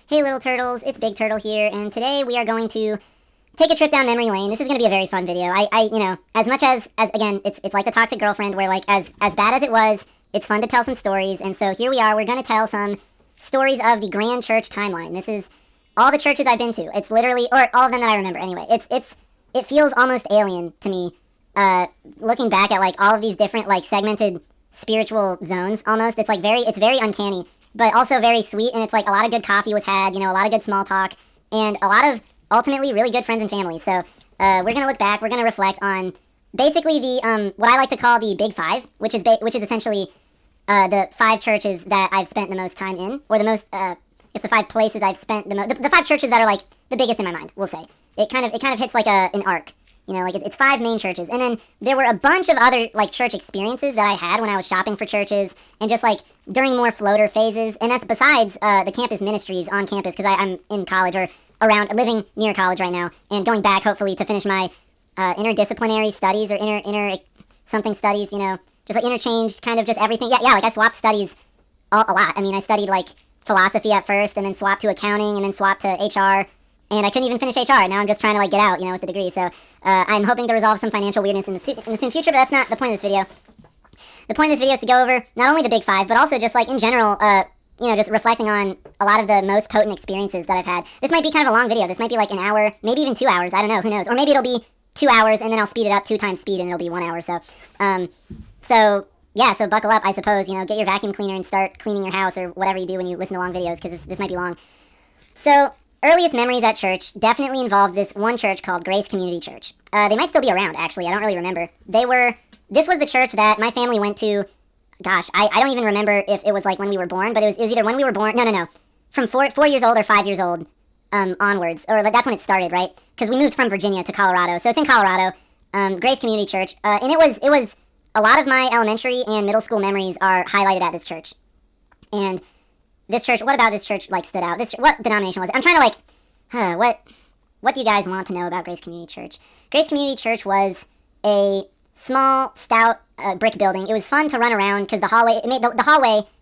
Hey little turtles, it's Big Turtle here, and today we are going to take a trip down memory lane. This is going to be a very fun video. As much as again, it's like the toxic girlfriend where like as bad as it was, it's fun to tell some stories, and so here we are, we're going to tell some stories of the Grand Church timeline. This is all the churches I've been to. It's literally, or all of them that I remember anyway. It feels almost alien to me, looking back at like all of these different like segmented spiritual zones almost. It's very uncanny, but also very sweet, and it's like a lot of good coffee was had, a lot of good small talk, and a lot of ultimately really good friends and family. So we're going to look back, we're going to reflect on basically the, what I like to call the Big Five, which is essentially the 5 churches that I've spent the most time in, or the most, it's the 5 places I've spent the most, the 5 churches that are like the biggest in my mind, we'll say. It kind of hits like an arc. Like it's 5 main churches. And then there were a bunch of other like church experiences that I had when I was shopping for churches and just like during more floater phases. And that's besides the campus ministries on campus, because I'm in college or around, living near college right now and going back hopefully to finish my interdisciplinary studies or inter something studies, just like interchanged kind of just everything. Yeah, like I swapped studies a lot. I mean, I studied like philosophy at first and then swapped to accounting and then swapped to HR. And I couldn't even finish HR. Now I'm just trying to like get out, with the degree. So I'm hoping to resolve some financial weirdness in the soon future, but that's not the point of this video. The point of this video is to go over not only the Big Five, but also just like in general, just reflecting on a lot of the most potent experiences that I've had. This might be kind of a long video. This might be like an hour, maybe even 2 hours. I don't know. Who knows? Or maybe it'll be 2 hours and then I'll speed it up 2 times speed and it'll be 1 hour. So, so buckle up, I suppose. Get your vacuum cleaner and start cleaning your house or whatever you do when you listen to long videos, because this might be long. So, earliest memories at church definitely involved this one church called Grace Community Church. They might still be around, actually. I don't really remember. This was the church that my family went to. Gosh, I don't even remember if it was like when we were born, but it was either when we were born. No. From 4 years old or 5 years old onwards. Or like, that's when it started, right? Because we moved from Virginia to Colorado. So it's in Colorado. Grace Community Church. And it was a lot of my elementary and middle school memories are highlighted at this church. And this church, what about this church, like, stood out? What denomination was it? I'm trying to, like, what do you guys want to know about Grace Community Church? Grace Community Church was a small, stout brick building. It was fun to run around because the hallway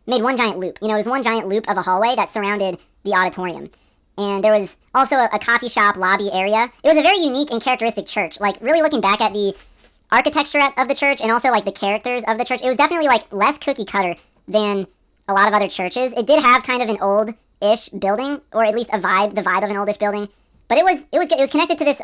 made one giant loop. It was one giant loop of a hallway that surrounded the auditorium. And there was also a coffee shop lobby area. It was a very unique and characteristic church. Like, really looking back at the architecture of the church and also, like, the characters of the church, it was definitely, like, less cookie cutter than a lot of other churches. It did have kind of an old-ish building, or at least the vibe of an oldish building. But it was good. It was connected to this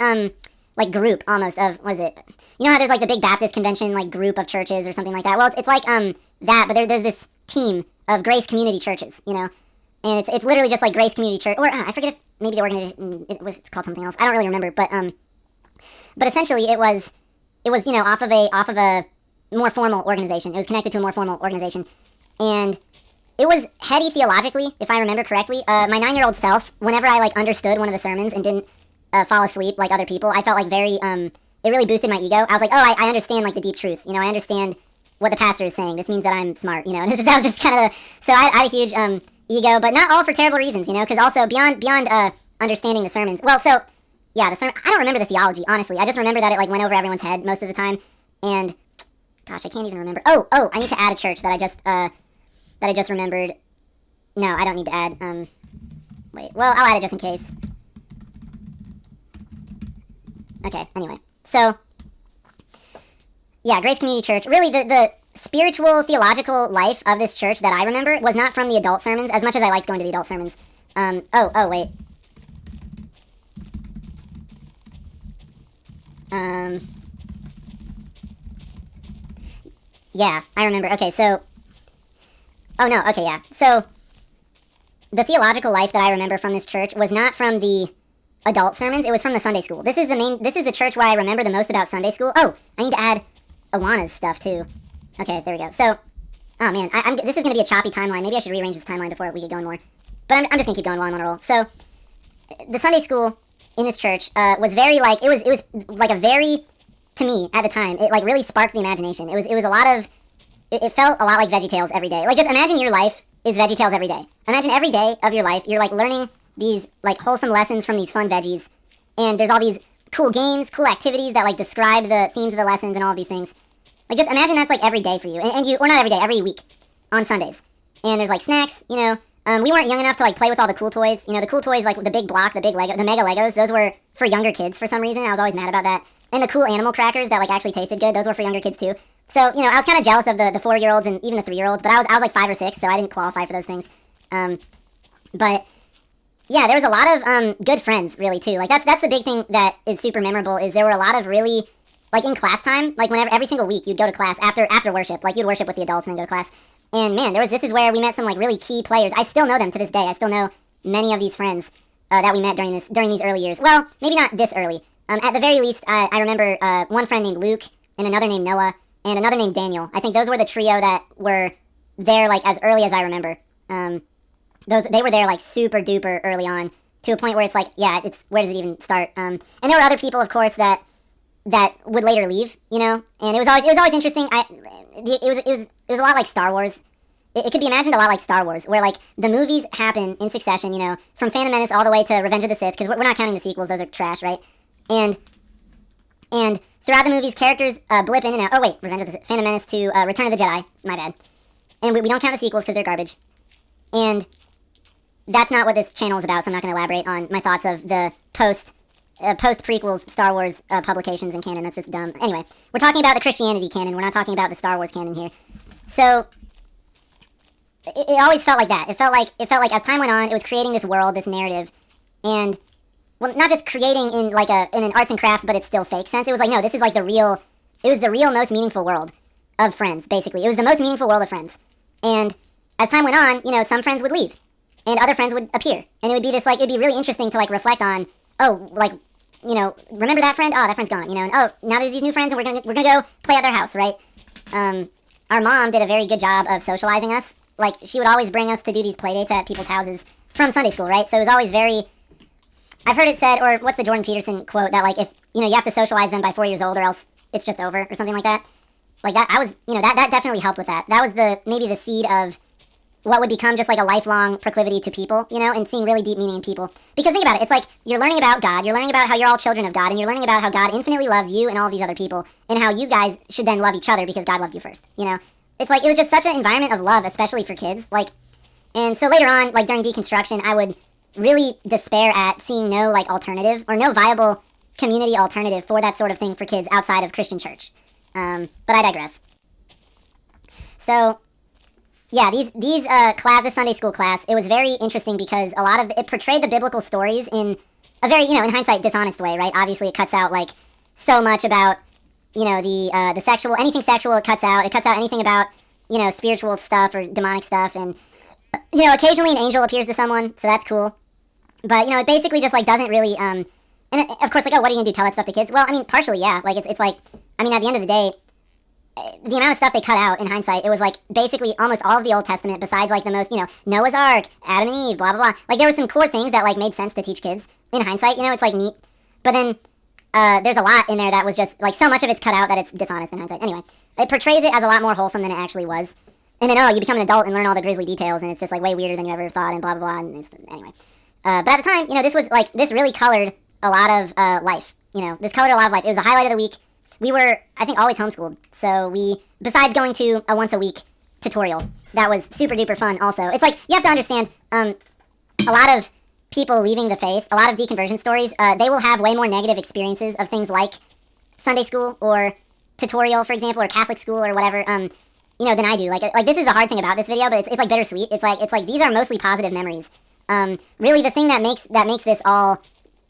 like group almost of, what is it? You know how there's like the big Baptist convention like group of churches or something like that? Well, it's like that, but there's this team of Grace Community Churches, and it's literally just like Grace Community Church, or I forget if maybe the organization it's called something else. I don't really remember, but essentially it was off of a more formal organization. It was connected to a more formal organization, and it was heady theologically, if I remember correctly. My 9-year-old self, whenever I like understood one of the sermons and didn't fall asleep like other people, I felt like very, it really boosted my ego. I was like, oh, I understand like the deep truth. I understand what the pastor is saying. This means that I'm smart, and that was just kind of so I had a huge ego, but not all for terrible reasons, because also beyond understanding the sermons. Well, so, yeah, the sermon, I don't remember the theology, honestly. I just remember that it like went over everyone's head most of the time, and, gosh, I can't even remember. Oh, I need to add a church that I just remembered. No, I don't need to add. Wait. Well, I'll add it just in case. Okay, anyway. So, yeah, Grace Community Church. Really, the spiritual, theological life of this church that I remember was not from the adult sermons, as much as I liked going to the adult sermons. Wait. Yeah, I remember. Okay, so... Oh, no, okay, yeah. So, the theological life that I remember from this church was not from the adult sermons, it was from the Sunday school. This is the church where I remember the most about Sunday school. Oh, I need to add Awana's stuff, too. Okay, there we go. So, oh, man, this is going to be a choppy timeline. Maybe I should rearrange this timeline before we get going more. But I'm just going to keep going while I'm on a roll. So, the Sunday school in this church was very, like, it was like a very, to me, at the time, it, like, really sparked the imagination. It was a lot of... It felt a lot like VeggieTales every day. Like, just imagine your life is VeggieTales every day. Imagine every day of your life, you're, like, learning these, like, wholesome lessons from these fun veggies. And there's all these cool games, cool activities that, like, describe the themes of the lessons and all these things. Like, just imagine that's, like, every day for you. And you, or not every day, every week on Sundays. And there's, like, snacks, We weren't young enough to like play with all the cool toys. You know, the cool toys like the big block, the big Lego, the Mega Legos. Those were for younger kids for some reason. I was always mad about that. And the cool animal crackers that like actually tasted good. Those were for younger kids too. So you know, I was kind of jealous of the 4-year-olds and even the 3-year-olds. But I was like 5 or 6, so I didn't qualify for those things. But yeah, there was a lot of good friends really too. Like that's the big thing that is super memorable. Is there were a lot of really like in class time, like whenever every single week you'd go to class after worship, like you'd worship with the adults and then go to class. And man, this is where we met some like really key players. I still know them to this day. I still know many of these friends that we met during these early years. Well, maybe not this early. At the very least, I remember one friend named Luke and another named Noah and another named Daniel. I think those were the trio that were there like as early as I remember. They were there like super duper early on to a point where it's like, yeah, it's where does it even start? And there were other people, of course, that would later leave, you know, and it was always interesting. It was a lot like Star Wars. It could be imagined a lot like Star Wars, where like the movies happen in succession, you know, from Phantom Menace all the way to Revenge of the Sith, because we're not counting the sequels; those are trash, right? And throughout the movies, characters blip in and out. Oh wait, Revenge of the Sith, Phantom Menace to Return of the Jedi. My bad. And we don't count the sequels because they're garbage. And that's not what this channel is about, so I'm not going to elaborate on my thoughts of the post-prequels Star Wars publications and canon. That's just dumb. Anyway, we're talking about the Christianity canon. We're not talking about the Star Wars canon here. So it always felt like that. It felt like as time went on, it was creating this world, this narrative, and well, not just creating in like in an arts and crafts, but it's still fake sense. It was like, no, this is like the real. It was the real, most meaningful world of Friends. Basically, it was the most meaningful world of Friends. And as time went on, you know, some friends would leave, and other friends would appear, and it would be this like it'd be really interesting to like reflect on. Oh, like, you know, remember that friend? Oh, that friend's gone, you know, and oh, now there's these new friends and we're gonna go play at their house, right? Our mom did a very good job of socializing us. Like, she would always bring us to do these play dates at people's houses from Sunday school, right? So it was always very, I've heard it said, or what's the Jordan Peterson quote, that like, if, you know, you have to socialize them by 4 years old or else it's just over, or something like that. Like that, you know, that definitely helped with that. That was maybe the seed of what would become just like a lifelong proclivity to people, you know, and seeing really deep meaning in people. Because think about it, it's like you're learning about God, you're learning about how you're all children of God, and you're learning about how God infinitely loves you and all these other people, and how you guys should then love each other because God loved you first, you know? It's like, it was just such an environment of love, especially for kids, like, and so later on, like during deconstruction, I would really despair at seeing no like alternative, or no viable community alternative for that sort of thing for kids outside of Christian church. But I digress. So, yeah, this Sunday school class, it was very interesting because a lot of it portrayed the biblical stories in a very, you know, in hindsight, dishonest way, right? Obviously, it cuts out like so much about, you know, the sexual, anything sexual. It cuts out anything about, you know, spiritual stuff or demonic stuff, and you know, occasionally an angel appears to someone, so that's cool. But you know, it basically just like doesn't really and of course, like, oh, what are you gonna do? Tell that stuff to kids? Well, I mean, partially, yeah. Like it's like, I mean, at the end of the day, the amount of stuff they cut out in hindsight, it was like basically almost all of the Old Testament besides like the most, you know, Noah's Ark, Adam and Eve, blah, blah, blah. Like there were some core things that like made sense to teach kids in hindsight, you know, it's like neat. But then there's a lot in there that was just like so much of it's cut out that it's dishonest in hindsight. Anyway, it portrays it as a lot more wholesome than it actually was. And then, oh, you become an adult and learn all the grisly details and it's just like way weirder than you ever thought and blah, blah, blah. And anyway. But at the time, you know, this really colored a lot of life. You know, this colored a lot of life. It was the highlight of the week. We were, I think, always homeschooled. So besides going to a once a week tutorial, that was super duper fun also. It's like, you have to understand, a lot of people leaving the faith, a lot of deconversion stories, they will have way more negative experiences of things like Sunday school or tutorial, for example, or Catholic school or whatever, you know, than I do. Like this is the hard thing about this video, but it's like bittersweet. It's like these are mostly positive memories. Really the thing that makes this all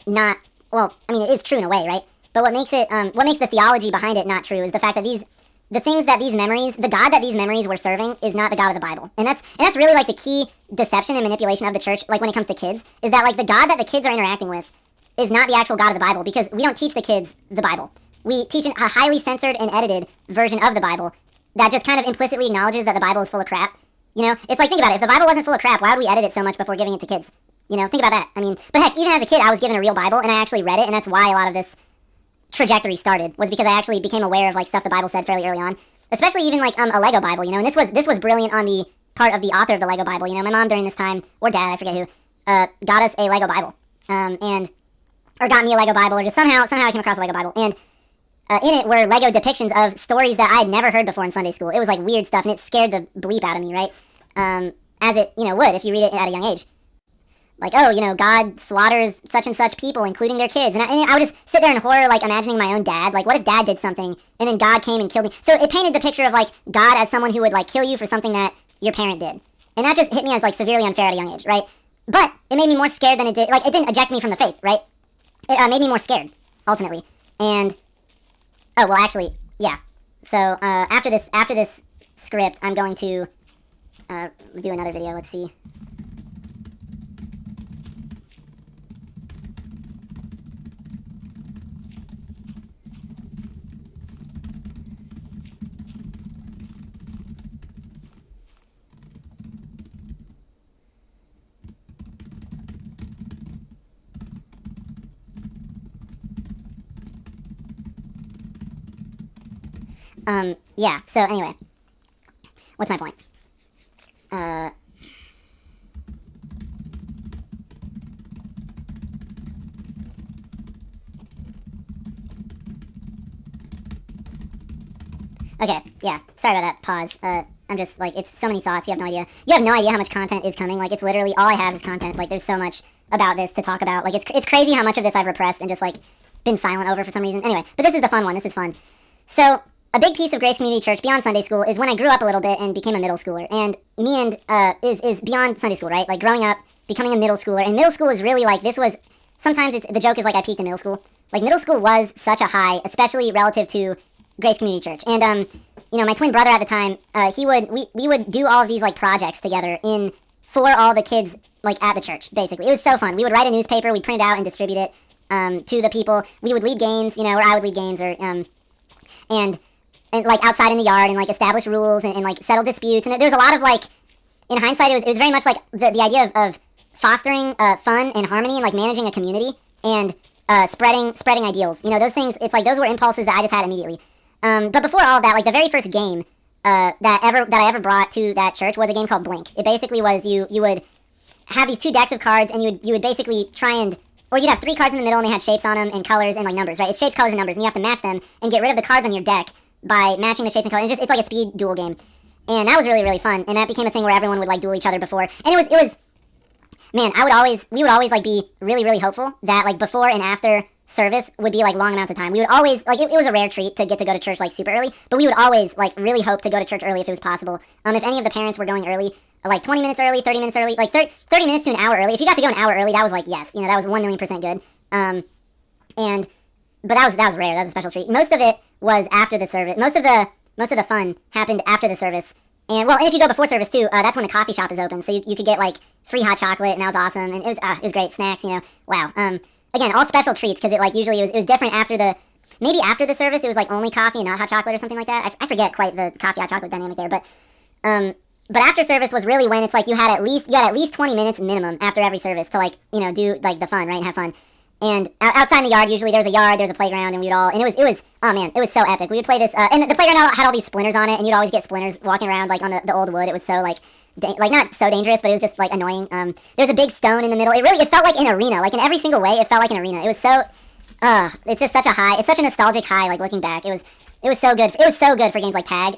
not, well, I mean, it is true in a way, right? But what makes the theology behind it not true is the fact that the things that these memories, the God that these memories were serving is not the God of the Bible. And that's really like the key deception and manipulation of the church, like when it comes to kids, is that like the God that the kids are interacting with is not the actual God of the Bible, because we don't teach the kids the Bible. We teach a highly censored and edited version of the Bible that just kind of implicitly acknowledges that the Bible is full of crap. You know, it's like, think about it. If the Bible wasn't full of crap, why would we edit it so much before giving it to kids? You know, think about that. I mean, but heck, even as a kid, I was given a real Bible, and I actually read it, and that's why a lot of this trajectory started, was because I actually became aware of like stuff the Bible said fairly early on, especially even like a Lego Bible, you know. And this was brilliant on the part of the author of the Lego Bible. You know, my mom during this time, or dad, I forget who, got us a Lego Bible, or got me a Lego Bible, or just somehow I came across a Lego Bible, and in it were Lego depictions of stories that I had never heard before in Sunday school. It was like weird stuff, and it scared the bleep out of me, right? as it, would if you read it at a young age. Like, oh, God slaughters such and such people, including their kids. And I would just sit there in horror, like, imagining my own dad. Like, what if dad did something, and then God came and killed me? So it painted the picture of, like, God as someone who would, like, kill you for something that your parent did. And that just hit me as, like, severely unfair at a young age, right? But it made me more scared than it did. Like, it didn't eject me from the faith, right? It made me more scared, ultimately. And, oh, well, actually, yeah. So, after this script, I'm going to do another video. Let's see. Yeah, so anyway, what's my point? Okay, yeah, sorry about that pause. I'm just, like, it's so many thoughts, you have no idea. You have no idea how much content is coming. Like, it's literally, all I have is content. Like, there's so much about this to talk about. Like, it's crazy how much of this I've repressed and just, like, been silent over for some reason. Anyway, but this is the fun one. This is fun. So, a big piece of Grace Community Church beyond Sunday school is when I grew up a little bit and became a middle schooler. And is beyond Sunday school, right? Like, growing up, becoming a middle schooler. And middle school is really, like, sometimes the joke is, like, I peaked in middle school. Like, middle school was such a high, especially relative to Grace Community Church. And, my twin brother at the time, we would do all of these, like, projects together for all the kids, like, at the church, basically. It was so fun. We would write a newspaper, we'd print it out and distribute it to the people. We would lead games, or I would lead games, or, and like, outside in the yard, and, like, establish rules, and like, settle disputes. And there's a lot of, like, in hindsight, it was very much, like, the idea of fostering fun and harmony, and, like, managing a community, and spreading ideals. Those things, it's like, those were impulses that I just had immediately. But before all of that, like, the very first game that I ever brought to that church was a game called Blink. It basically was, you would have these 2 decks of cards, and you would basically or you'd have 3 cards in the middle, and they had shapes on them, and colors, and, like, numbers, right? It's shapes, colors, and numbers, and you have to match them, and get rid of the cards on your deck by matching the shapes and colors. It's like a speed duel game. And that was really, really fun. And that became a thing where everyone would, like, duel each other before. And it was, man, we would always, like, be really, really hopeful that, like, before and after service would be, like, long amounts of time. We would always, like, it was a rare treat to get to go to church, like, super early. But we would always, like, really hope to go to church early if it was possible. If any of the parents were going early, like, 20 minutes early, 30 minutes early, like, 30 minutes to an hour early. If you got to go an hour early, that was, like, yes. That was 1,000,000% good. But that was rare. That was a special treat. Most of it was after the service. Most of the fun happened after the service. And, well, and if you go before service, too, that's when the coffee shop is open. So you could get, like, free hot chocolate, and that was awesome. And it was great. Snacks, wow. Again, all special treats, because it, like, usually it was different maybe after the service, it was, like, only coffee and not hot chocolate or something like that. I forget quite the coffee hot chocolate dynamic there, but after service was really when it's, like, you had at least 20 minutes minimum after every service to, like, do, like, the fun, right, and have fun. And outside in the yard, usually there was a playground, and and it was, oh man, it was so epic. We would play this, and the playground had all these splinters on it, and you'd always get splinters walking around, like, on the old wood. It was so, like, not so dangerous, but it was just, like, annoying. There was a big stone in the middle. It felt like an arena. Like, in every single way, it felt like an arena. It was so, it's just such a high. It's such a nostalgic high, like, looking back. It was so good. It was so good for games like tag.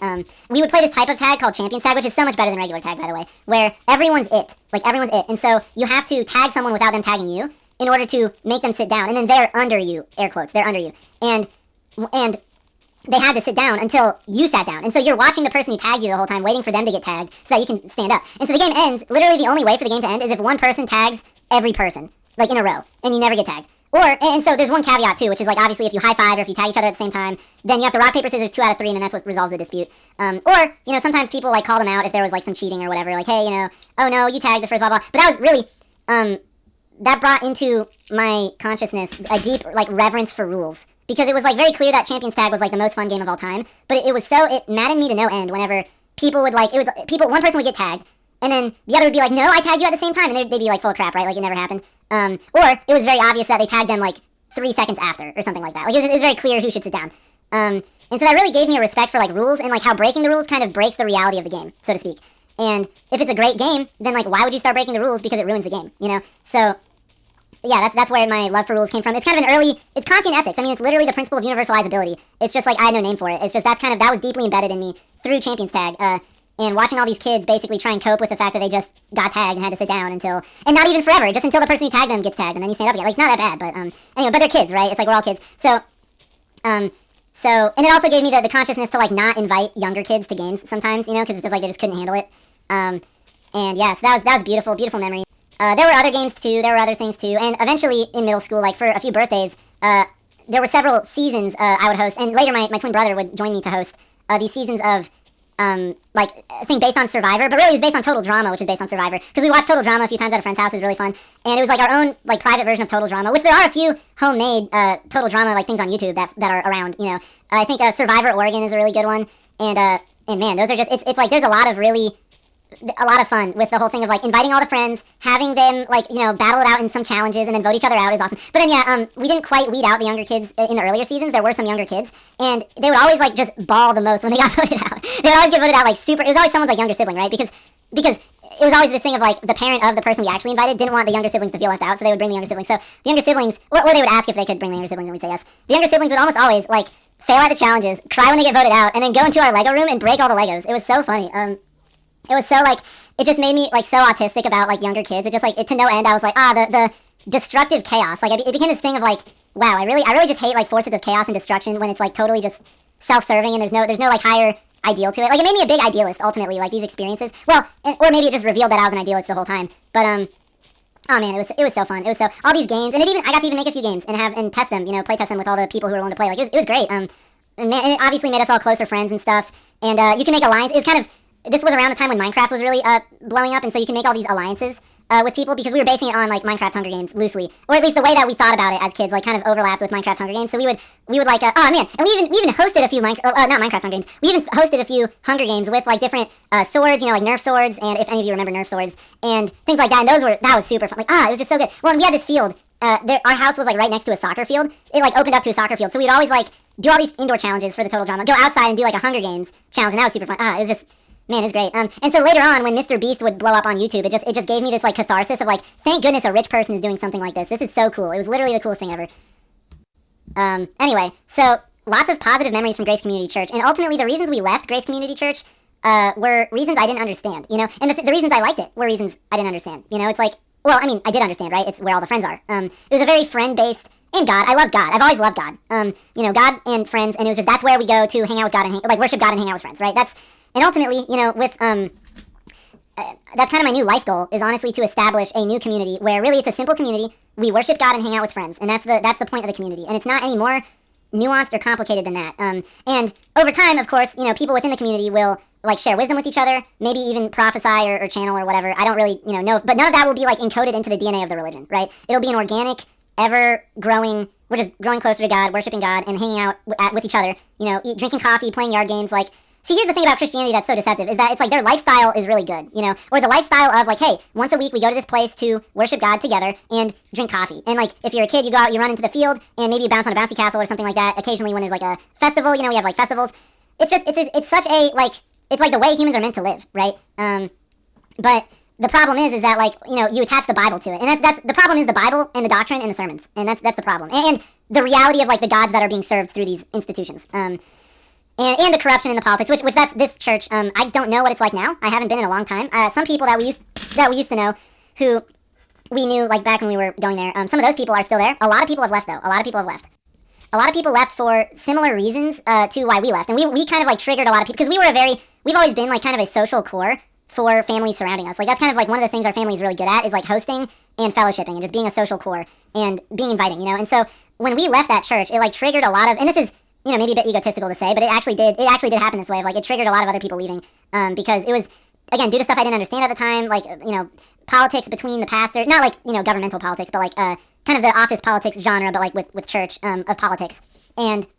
We would play this type of tag called Champions Tag, which is so much better than regular tag, by the way, where everyone's it. Like, everyone's it. And so you have to tag someone without them tagging you in order to make them sit down. And then they're under you, air quotes, they're under you. And they had to sit down until you sat down. And so you're watching the person who tagged you the whole time, waiting for them to get tagged so that you can stand up. And so the game ends, literally the only way for the game to end is if one person tags every person, like, in a row, and you never get tagged. And so there's one caveat, too, which is, like, obviously if you high-five or if you tag each other at the same time, then you have to rock, paper, scissors 2 out of 3, and then that's what resolves the dispute. Or, sometimes people, like, call them out if there was, like, some cheating or whatever, like, hey, oh no, you tagged the first, blah, blah. But that was really, that brought into my consciousness a deep, like, reverence for rules. Because it was, like, very clear that Champions Tag was, like, the most fun game of all time. But it maddened me to no end whenever people would, like, one person would get tagged, and then the other would be like, no, I tagged you at the same time, and they'd be, like, full of crap, right? Like, it never happened. Or it was very obvious that they tagged them, like, 3 seconds after, or something like that. Like, it was very clear who should sit down. And so that really gave me a respect for, like, rules, and, like, how breaking the rules kind of breaks the reality of the game, so to speak. And if it's a great game, then, like, why would you start breaking the rules? Because it ruins the game, So, yeah, that's where my love for rules came from. It's kind of it's Kantian ethics. I mean, it's literally the principle of universalizability. It's just, like, I had no name for it. It's just that was deeply embedded in me through Champions Tag. and watching all these kids basically try and cope with the fact that they just got tagged and had to sit down until, and not even forever, just until the person who tagged them gets tagged, and then you stand up again. Like, it's not that bad, but anyway, but they're kids, right? It's like we're all kids. So, and it also gave me the consciousness to, like, not invite younger kids to games sometimes, you know, because it's just like they just couldn't handle it. And yeah, so that was beautiful, beautiful memory. There were other games too, there were other things too, and eventually in middle school, like for a few birthdays, there were several seasons I would host, and later my twin brother would join me to host these seasons of, like, I think based on Survivor, but really it was based on Total Drama, which is based on Survivor, because we watched Total Drama a few times at a friend's house. It was really fun, and it was like our own, like, private version of Total Drama, which there are a few homemade Total Drama, like, things on YouTube that are around, you know. I think Survivor Oregon is a really good one, and man, those are just, it's like there's a lot of fun with the whole thing of, like, inviting all the friends, having them, like, you know, battle it out in some challenges and then vote each other out is awesome. But then, yeah, we didn't quite weed out the younger kids in the earlier seasons. There were some younger kids, and they would always, like, just bawl the most when they got voted out. They would always get voted out, like, super. It was always someone's, like, younger sibling, right? Because it was always this thing of, like, the parent of the person we actually invited didn't want the younger siblings to feel left out, so they would bring the younger siblings. So the younger siblings, or they would ask if they could bring the younger siblings, and we'd say yes. The younger siblings would almost always, like, fail at the challenges, cry when they get voted out, and then go into our Lego room and break all the Legos. It was so funny. It was so, like, it just made me, like, so autistic about, like, younger kids. It just, like, to no end, I was like, the destructive chaos. Like, it became this thing of, like, wow, I really just hate, like, forces of chaos and destruction when it's, like, totally just self-serving and there's no like, higher ideal to it. Like, it made me a big idealist, ultimately, like, these experiences. Well, or maybe it just revealed that I was an idealist the whole time. But, oh, man, it was so fun. It was so, all these games, and I got to even make a few games and test them, you know, play test them with all the people who were willing to play. Like, it was great. And it obviously made us all closer friends and stuff. And, you can make alliances. It was kind of, this was around the time when Minecraft was really blowing up, and so you can make all these alliances with people, because we were basing it on, like, Minecraft Hunger Games loosely, or at least the way that we thought about it as kids, like, kind of overlapped with Minecraft Hunger Games. So we would like, oh man, and we even hosted a few not Minecraft Hunger Games. We even hosted a few Hunger Games with, like, different swords, you know, like Nerf swords, and if any of you remember Nerf swords and things like that. And that was super fun. Like, it was just so good. Well, and we had this field. Our house was, like, right next to a soccer field. It, like, opened up to a soccer field, so we'd always, like, do all these indoor challenges for the Total Drama, go outside and do, like, a Hunger Games challenge, and that was super fun. It was just, man, it's great. And so later on, when Mr. Beast would blow up on YouTube, it just gave me this, like, catharsis of, like, thank goodness a rich person is doing something like this. This is so cool. It was literally the coolest thing ever. Anyway, so lots of positive memories from Grace Community Church, and ultimately the reasons we left Grace Community Church were reasons I didn't understand, you know, and the reasons I liked it were reasons I didn't understand, you know. It's like, well, I mean, I did understand, right? It's where all the friends are. It was a very friend-based, and God. I love God. I've always loved God. You know, God and friends, and it was just, that's where we go to hang out with God and like, worship God and hang out with friends, right? And ultimately, you know, with, that's kind of my new life goal, is honestly to establish a new community where really it's a simple community. We worship God and hang out with friends, and that's the point of the community. And it's not any more nuanced or complicated than that. And over time, of course, you know, people within the community will, like, share wisdom with each other, maybe even prophesy or channel or whatever. I don't really, you know, but none of that will be, like, encoded into the DNA of the religion, right? It'll be an organic, ever-growing, we're just growing closer to God, worshiping God, and hanging out with each other, you know, drinking coffee, playing yard games, like. See, here's the thing about Christianity that's so deceptive, is that it's like their lifestyle is really good, you know, or the lifestyle of, like, hey, once a week we go to this place to worship God together and drink coffee. And, like, if you're a kid, you go out, you run into the field, and maybe you bounce on a bouncy castle or something like that. Occasionally when there's, like, a festival, you know, we have, like, festivals. It's such a, like, it's like the way humans are meant to live, right? But the problem is that, like, you know, you attach the Bible to it. And that's the problem, is the Bible and the doctrine and the sermons. And that's the problem. And the reality of, like, the gods that are being served through these institutions. And the corruption in the politics, which that's this church. I don't know what it's like now. I haven't been in a long time. Some people that we used to know, who we knew, like, back when we were going there. Some of those people are still there. A lot of people have left, though. A lot of people left for similar reasons to why we left. And we kind of, like, triggered a lot of people, because we've always been, like, kind of a social core for families surrounding us. Like, that's kind of, like, one of the things our family is really good at, is, like, hosting and fellowshipping and just being a social core and being inviting, you know. And so when we left that church, it, like, triggered a lot of, and this is, you know, maybe a bit egotistical to say, but it actually did happen this way. Of, like, it triggered a lot of other people leaving, because it was, again, due to stuff I didn't understand at the time, like, you know, politics between the pastor, not like, you know, governmental politics, but like, kind of the office politics genre, but like with church, of politics, and there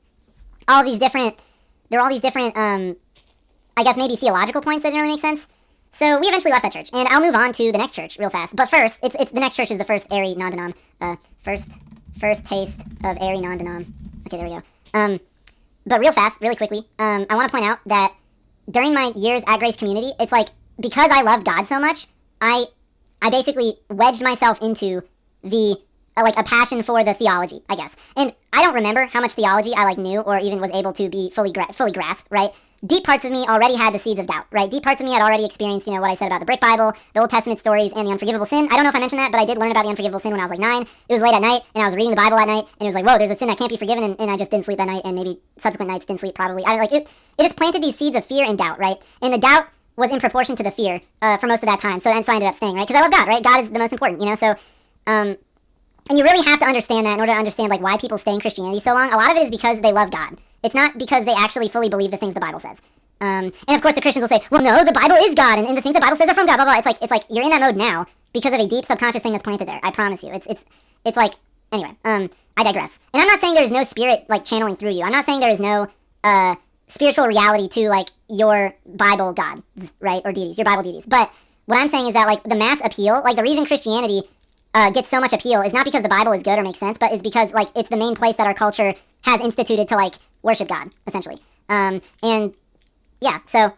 were all these different, I guess maybe theological points that didn't really make sense. So we eventually left that church, and I'll move on to the next church real fast. But first, it's the next church is the first airy non-denom, first taste of airy non-denom. Okay, there we go. But real fast, really quickly, I want to point out that during my years at Grace Community, it's like, because I loved God so much, I basically wedged myself into the like a passion for the theology, I guess. And I don't remember how much theology I like knew or even was able to be fully grasp, right? Deep parts of me already had the seeds of doubt, right? Deep parts of me had already experienced, what I said about the brick Bible, the Old Testament stories, and the unforgivable sin. I don't know if I mentioned that, but I did learn about the unforgivable sin when I was like 9. It was late at night, and I was reading the Bible at night, and it was like, whoa, there's a sin that can't be forgiven, and I just didn't sleep that night, and maybe subsequent nights didn't sleep probably. It just planted these seeds of fear and doubt, right? And the doubt was in proportion to the fear for most of that time, so I ended up staying, right? Because I love God, right? God is the most important, so... And you really have to understand that in order to understand like why people stay in Christianity so long. A lot of it is because they love God. It's not because they actually fully believe the things the Bible says. And of course the Christians will say, well, no, the Bible is God, and the things the Bible says are from God, blah, blah. It's like you're in that mode now because of a deep subconscious thing that's planted there. I promise you. It's like, anyway, I digress. And I'm not saying there's no spirit like channeling through you. I'm not saying there is no spiritual reality to like your Bible gods, right? Or deities, your Bible deities. But what I'm saying is that like the mass appeal, like the reason Christianity gets so much appeal is not because the Bible is good or makes sense, but it's because like it's the main place that our culture has instituted to like worship God, essentially. And yeah, so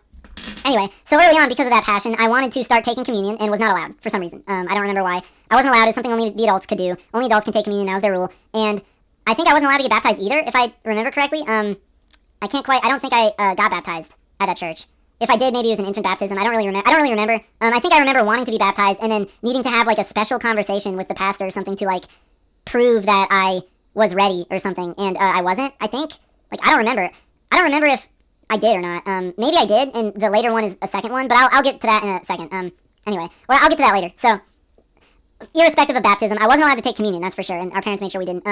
anyway, so early on, because of that passion, I wanted to start taking communion and was not allowed for some reason. I don't remember why. I wasn't allowed. It was something only the adults could do. Only adults can take communion. That was their rule. And I think I wasn't allowed to get baptized either, if I remember correctly. I don't think I got baptized at that church. If I did, maybe it was an infant baptism. I don't really remember. I think I remember wanting to be baptized and then needing to have like a special conversation with the pastor or something to like prove that I was ready or something, and I wasn't. I think I don't remember if I did or not. Maybe I did, and the later one is a second one, but I'll get to that in a second. Anyway, well, I'll get to that later. So, irrespective of baptism, I wasn't allowed to take communion. That's for sure, and our parents made sure we didn't.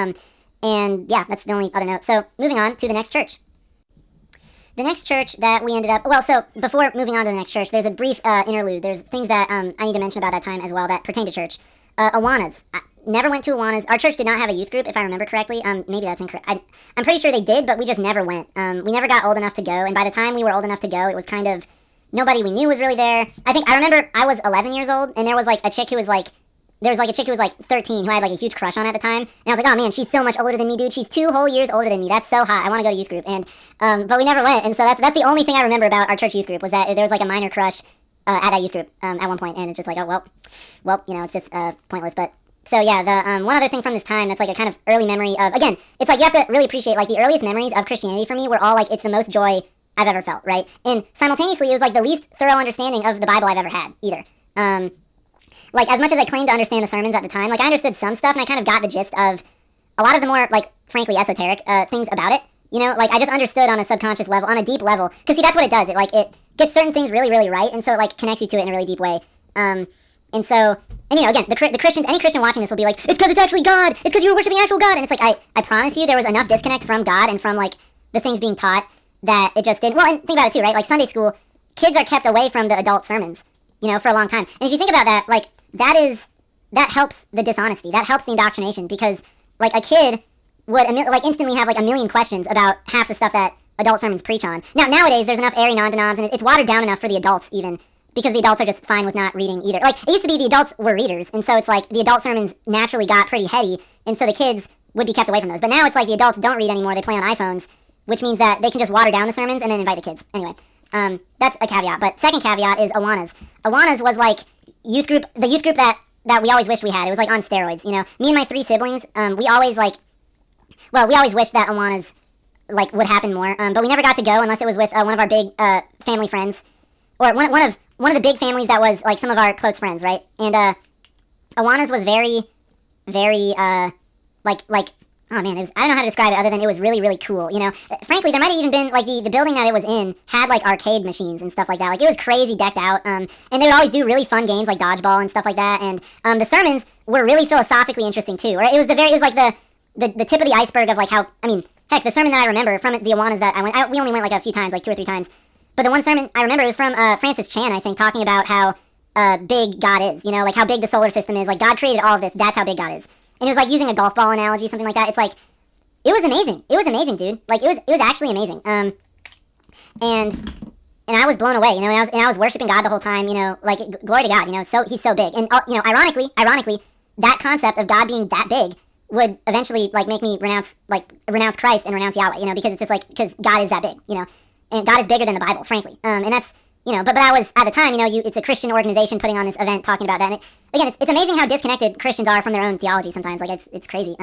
And yeah, that's the only other note. So, moving on to the next church. The next church that we ended up... Well, so before moving on to the next church, there's a brief interlude. There's things that I need to mention about that time as well that pertain to church. Awanas. I never went to Awanas. Our church did not have a youth group, if I remember correctly. Maybe that's incorrect. I'm pretty sure they did, but we just never went. We never got old enough to go, and by the time we were old enough to go, it was kind of... Nobody we knew was really there. I remember I was 11 years old, and there was like a chick who was like... There was like a chick who was like 13 who I had like a huge crush on at the time. And I was like, oh man, she's so much older than me, dude. She's 2 whole years older than me. That's so hot. I want to go to youth group. And but we never went. And so that's the only thing I remember about our church youth group was that there was like a minor crush at that youth group at one point. And it's just like, oh, well, it's just pointless. But so yeah, the one other thing from this time that's like a kind of early memory of, again, it's like you have to really appreciate like the earliest memories of Christianity for me were all like, it's the most joy I've ever felt, right? And simultaneously, it was like the least thorough understanding of the Bible I've ever had either. Like, as much as I claimed to understand the sermons at the time, like, I understood some stuff, and I kind of got the gist of a lot of the more, like, frankly, esoteric things about it. Like, I just understood on a subconscious level, on a deep level. Because, see, that's what it does. It gets certain things really, really right, and so it, like, connects you to it in a really deep way. And so, and, again, the Christians, any Christian watching this will be like, it's because it's actually God! It's because you were worshiping actual God! And it's like, I promise you, there was enough disconnect from God and from, like, the things being taught that it just didn't. Well, and think about it, too, right? Like, Sunday school, kids are kept away from the adult sermons, for a long time. And if you think about that, like, that helps the dishonesty. That helps the indoctrination because, like, a kid would, like, instantly have, like, a million questions about half the stuff that adult sermons preach on. Now, nowadays, there's enough airy non-denoms, and it's watered down enough for the adults, even, because the adults are just fine with not reading either. Like, it used to be the adults were readers, and so it's like the adult sermons naturally got pretty heady, and so the kids would be kept away from those. But now it's like the adults don't read anymore. They play on iPhones, which means that they can just water down the sermons and then invite the kids. Anyway, that's a caveat. But second caveat is Awanas. Awanas was, like, the youth group that we always wished we had. It was like on steroids, Me and my 3 siblings, we always wished that Awanas like would happen more, but we never got to go unless it was with one of our big family friends, or one of the big families that was like some of our close friends, right? And Awanas was very, very like. Oh man, I don't know how to describe it other than it was really, really cool, Frankly, there might have even been, like, the building that it was in had, like, arcade machines and stuff like that. Like, it was crazy decked out, and they would always do really fun games like dodgeball and stuff like that, and the sermons were really philosophically interesting, too. Right? It was like the tip of the iceberg of, like, how, I mean, heck, the sermon that I remember from the Awanas that we only went, like, a few times, like 2 or 3 times, but the one sermon I remember was from Francis Chan, I think, talking about how big God is, like, how big the solar system is. Like, God created all of this, that's how big God is. And it was like using a golf ball analogy, something like that. It's like, it was amazing. It was amazing, dude. Like, it was actually amazing. And I was blown away, and I was worshiping God the whole time, like, glory to God, so he's so big. And, ironically, that concept of God being that big would eventually, like, make me renounce Christ and renounce Yahweh, because it's just like, because God is that big, and God is bigger than the Bible, frankly. And that's but I was, at the time, it's a Christian organization putting on this event talking about that. And again, it's amazing how disconnected Christians are from their own theology sometimes. Like, it's crazy.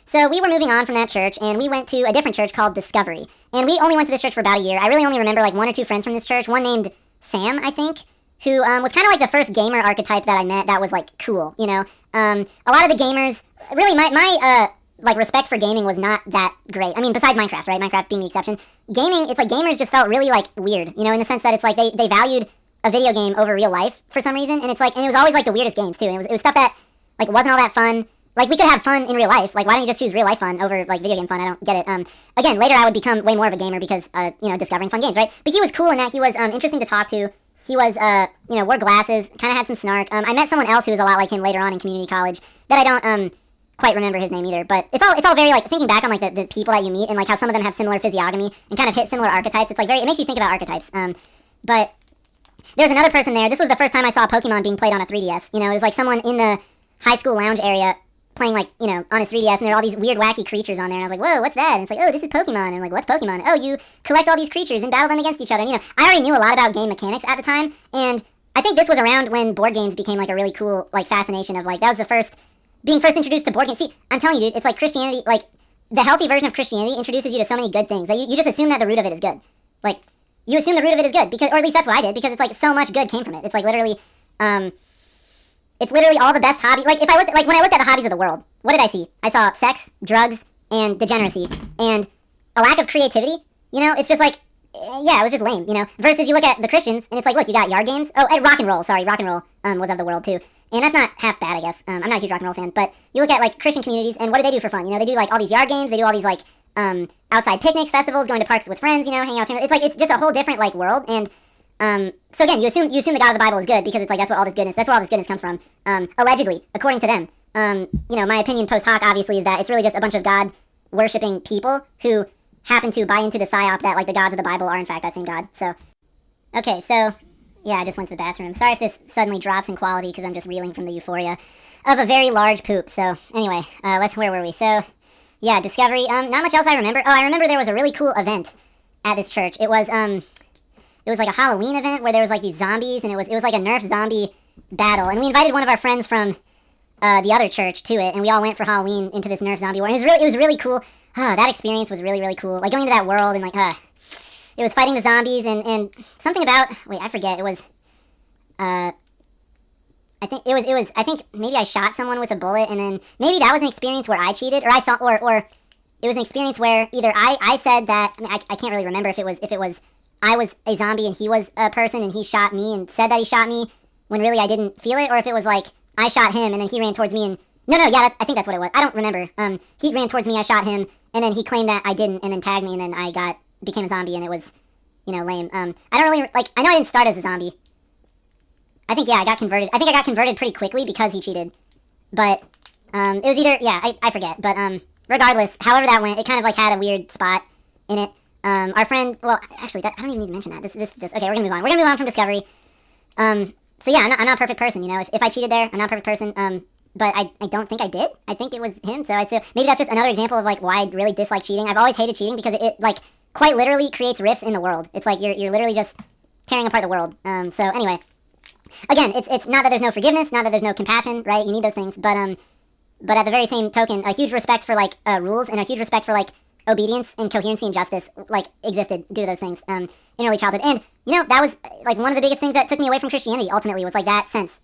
So we were moving on from that church, and we went to a different church called Discovery. And we only went to this church for about a year. I really only remember, like, one or two friends from this church. One named Sam, I think, who was kind of like the first gamer archetype that I met that was, like, cool, A lot of the gamers, really, my like, respect for gaming was not that great. I mean, besides Minecraft, right? Minecraft being the exception. Gaming, it's like gamers just felt really, like, weird, in the sense that it's like they valued a video game over real life for some reason. And it's like, and it was always, like, the weirdest games, too. And it was stuff that, like, wasn't all that fun. Like, we could have fun in real life. Like, why don't you just choose real life fun over, like, video game fun? I don't get it. Again, later I would become way more of a gamer because, discovering fun games, right? But he was cool in that he was interesting to talk to. He was, wore glasses, kind of had some snark. I met someone else who was a lot like him later on in community college that I don't, quite remember his name either, but it's all very, like, thinking back on, like, the people that you meet and, like, how some of them have similar physiognomy and kind of hit similar archetypes. It's, like, it makes you think about archetypes. But there's another person there. This was the first time I saw Pokemon being played on a 3DS. It was, like, someone in the high school lounge area playing, like, on his 3DS, and there are all these weird, wacky creatures on there, and I was like, whoa, what's that? And it's like, oh, this is Pokemon, and I'm like, what's Pokemon? Oh, you collect all these creatures and battle them against each other. And, I already knew a lot about game mechanics at the time, and I think this was around when board games became, like, a really cool, like, fascination of, like, that was the being first introduced to board games. See, I'm telling you, dude, it's like Christianity, like, the healthy version of Christianity introduces you to so many good things that you just assume that the root of it is good. Like, you assume the root of it is good, because, or at least that's what I did, because it's like so much good came from it. It's like literally, it's literally all the best hobby. Like, when I looked at the hobbies of the world, what did I see? I saw sex, drugs, and degeneracy, and a lack of creativity. It's just like, yeah, it was just lame, Versus you look at the Christians, and it's like, look, you got yard games. Oh, and rock and roll. Sorry, rock and roll was of the world too. And that's not half bad, I guess. I'm not a huge rock and roll fan, but you look at, like, Christian communities, and what do they do for fun? They do, like, all these yard games, they do all these, like, outside picnics, festivals, going to parks with friends, hanging out with family. It's like, it's just a whole different, like, world, and, so again, you assume the God of the Bible is good, because it's like, that's where all this goodness comes from, allegedly, according to them. My opinion post hoc, obviously, is that it's really just a bunch of God-worshipping people who happen to buy into the psyop that, like, the gods of the Bible are, in fact, that same God, so. Okay, so, yeah, I just went to the bathroom. Sorry if this suddenly drops in quality, because I'm just reeling from the euphoria of a very large poop. So, anyway, where were we? So, yeah, Discovery. Not much else I remember. Oh, I remember there was a really cool event at this church. It was like a Halloween event where there was, like, these zombies, and it was like a Nerf zombie battle. And we invited one of our friends from the other church to it, and we all went for Halloween into this Nerf zombie war. And it was really cool. That experience was really, really cool. Like, going into that world and, like, it was fighting the zombies, and something about, wait, I forget, it was, I think maybe I shot someone with a bullet, and then maybe that was an experience where I cheated, or it was an experience where either I said that, I mean, I can't really remember if it was, I was a zombie and he was a person, and he shot me and said that he shot me, when really I didn't feel it, or if it was like, I shot him, and then he ran towards me, and, yeah, I think that's what it was, I don't remember, he ran towards me, I shot him, and then he claimed that I didn't, and then tagged me, and then I became a zombie, and it was, lame. I don't really, like, I know I didn't start as a zombie. I think, yeah, I got converted. I think I got converted pretty quickly because he cheated. But, it was either, yeah, I forget. But, regardless, however that went, it kind of, like, had a weird spot in it. Our friend, well, actually, I don't even need to mention that. This is just, okay, we're gonna move on. We're gonna move on from Discovery. So yeah, I'm not a perfect person, If I cheated there, I'm not a perfect person. But I don't think I did. I think it was him. So maybe that's just another example of, like, why I really dislike cheating. I've always hated cheating because it like, quite literally creates rifts in the world. It's like you're literally just tearing apart the world. So anyway, again, it's not that there's no forgiveness, not that there's no compassion, right? You need those things, but at the very same token, a huge respect for, like, rules, and a huge respect for, like, obedience and coherency and justice, like, existed due to those things in early childhood. And that was, like, one of the biggest things that took me away from Christianity. Ultimately, was, like, that sense.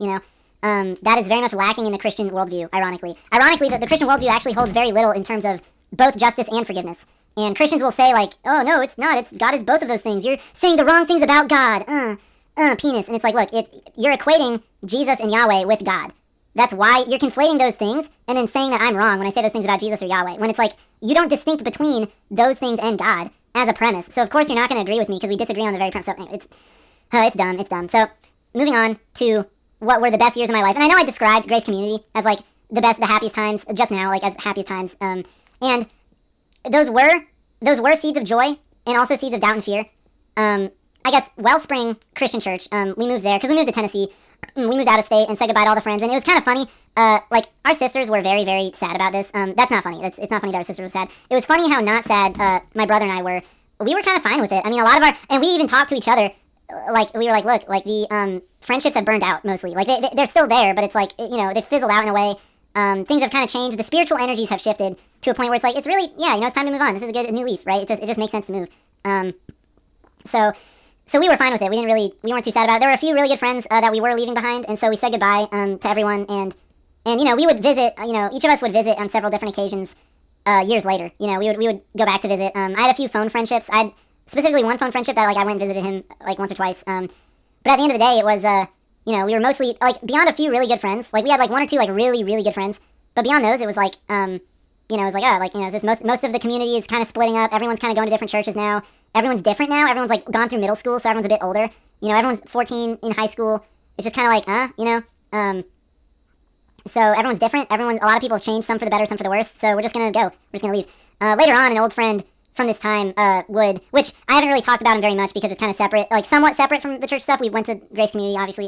That is very much lacking in the Christian worldview. Ironically, the Christian worldview actually holds very little in terms of both justice and forgiveness. And Christians will say, like, oh, no, it's not. God is both of those things. You're saying the wrong things about God. Penis. And it's like, look, you're equating Jesus and Yahweh with God. That's why you're conflating those things and then saying that I'm wrong when I say those things about Jesus or Yahweh. When it's like, you don't distinct between those things and God as a premise. So, of course, you're not going to agree with me because we disagree on the very premise. So, anyway, it's dumb. So, moving on to what were the best years of my life. And I know I described Grace Community as, like, the happiest times just now, like, as happiest times. And those were seeds of joy and also seeds of doubt and fear. I guess Wellspring Christian Church, we moved there because we moved to Tennessee. We moved out of state and said goodbye to all the friends, and it was kind of funny. Like, our sisters were very, very sad about this. That's not funny. It's not funny that our sisters were sad. It was funny how not sad my brother and I were we were kind of fine with it. I mean, a lot of and we even talked to each other. Like, we were like, look, like, the friendships have burned out mostly. Like, they're still there, but it's like, they've fizzled out in a way. Things have kind of changed. The spiritual energies have shifted to a point where it's like, it's really, it's time to move on. This is a new leaf, right? It just makes sense to move. So we were fine with it. We weren't too sad about it. There were a few really good friends that we were leaving behind, and so we said goodbye to everyone. And we would visit. Each of us would visit on several different occasions. Years later, we would go back to visit. I had a few phone friendships. I had specifically one phone friendship that like I went and visited him like once or twice. But at the end of the day, it was we were mostly like beyond a few really good friends. Like we had like one or two like really really good friends. But beyond those, it was like it was like it's just most of the community is kind of splitting up. Everyone's kind of going to different churches now. Everyone's different now. Everyone's like gone through middle school, so everyone's a bit older. Everyone's 14 in high school. It's just kind of like so everyone's different. A lot of people have changed, some for the better, some for the worse. So we're just gonna go. We're just gonna leave. Later on, an old friend from this time which I haven't really talked about him very much because it's kind of separate, like somewhat separate from the church stuff. We went to Grace Community, obviously.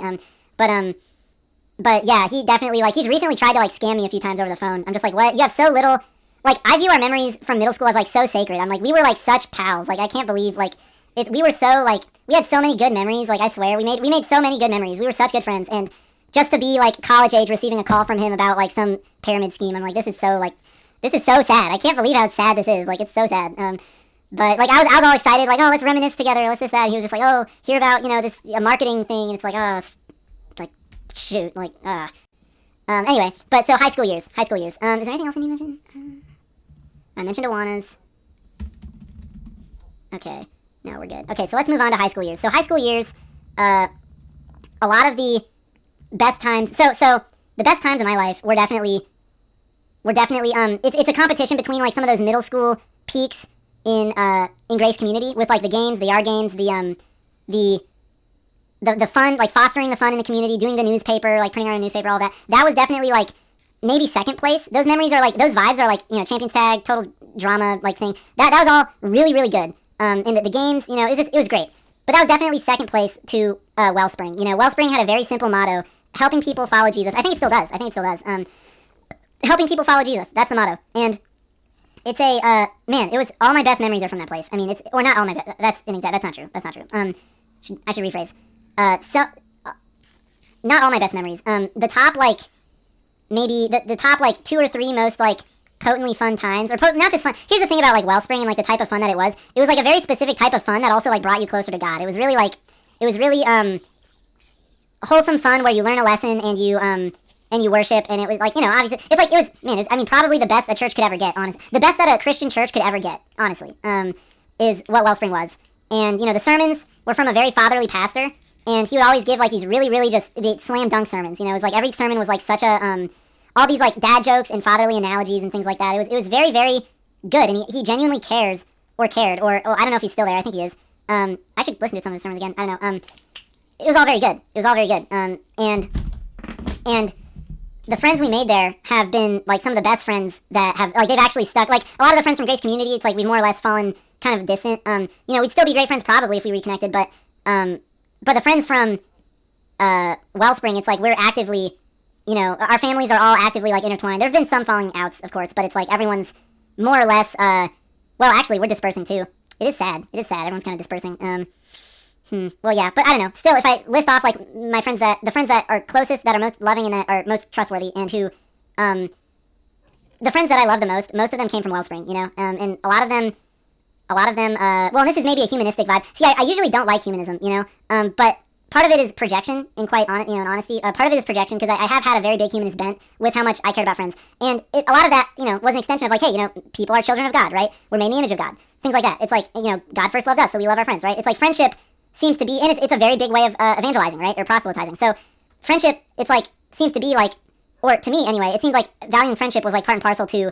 But yeah, he definitely he's recently tried to scam me a few times over the phone. I'm just like, what? You have so little. Like, I view our memories from middle school as like so sacred. I'm like, we were like such pals. Like, I can't believe we were so we had so many good memories. Like, I swear we made so many good memories. We were such good friends. And just to be like college age receiving a call from him about like some pyramid scheme, I'm like, this is so sad. I can't believe how sad this is. Like, it's so sad. But like I was all excited, like, oh, let's reminisce together, let's this, that. He was just like, oh, hear about this marketing thing, and it's like, oh, it's like, shoot, like, anyway. But so high school years. Is there anything else I need to mention? I mentioned Awana's. Okay, no, we're good. Okay, so let's move on to high school years. So high school years, a lot of the best times. So the best times of my life were definitely it's a competition between like some of those middle school peaks in Grace Community with like the games, the yard games, the fun, like fostering the fun in the community, doing the newspaper, like printing our own newspaper, all that. That was definitely like maybe second place. Those memories are like, those vibes are like, Champions Tag, total drama like thing. That was all really really good. And the games, it was great. But that was definitely second place to Wellspring. Wellspring had a very simple motto: helping people follow Jesus. I think it still does. Helping people follow Jesus. That's the motto. And it's man, it was all my best memories are from that place. I mean, or not all my best. That's not true. I should rephrase. Not all my best memories. The top maybe the top 2 or 3 most potently fun times, or not just fun. Here's the thing about Wellspring and the type of fun that it was. It was a very specific type of fun that also brought you closer to God. It was really wholesome fun where you learn a lesson and you worship, and it was obviously it was probably the best a church could ever get, honestly. The best that a Christian church could ever get, honestly, is what Wellspring was. And the sermons were from a very fatherly pastor, and he would always give these really really just the slam dunk sermons. It was every sermon was such a all these dad jokes and fatherly analogies and things like that. It was very very good, and he genuinely cared, or I don't know if he's still there. I think he is. I should listen to some of his sermons again. I don't know. It was all very good. And the friends we made there have been some of the best friends that have they've actually stuck. A lot of the friends from Grace Community, it's we've more or less fallen kind of distant. We'd still be great friends probably if we reconnected, but the friends from Wellspring, it's we're actively, our families are all actively intertwined. There have been some falling outs, of course, but it's everyone's more or less. Well, actually, we're dispersing too. It is sad. Everyone's kind of dispersing. Well, yeah, but I don't know. Still, if I list off my friends the friends that are closest, that are most loving, and that are most trustworthy, and who, the friends that I love the most of them came from Wellspring, and a lot of them, well, and this is maybe a humanistic vibe. See, I usually don't like humanism, but part of it is projection, in in honesty. Part of it is projection, because I have had a very big humanist bent with how much I cared about friends, and a lot of that, was an extension of hey, people are children of God, right? We're made in the image of God, things like that. It's God first loved us, so we love our friends, right? It's friendship seems to be, and it's a very big way of evangelizing, right, or proselytizing. So friendship, it's seems to be or to me anyway, it seemed valuing friendship was part and parcel to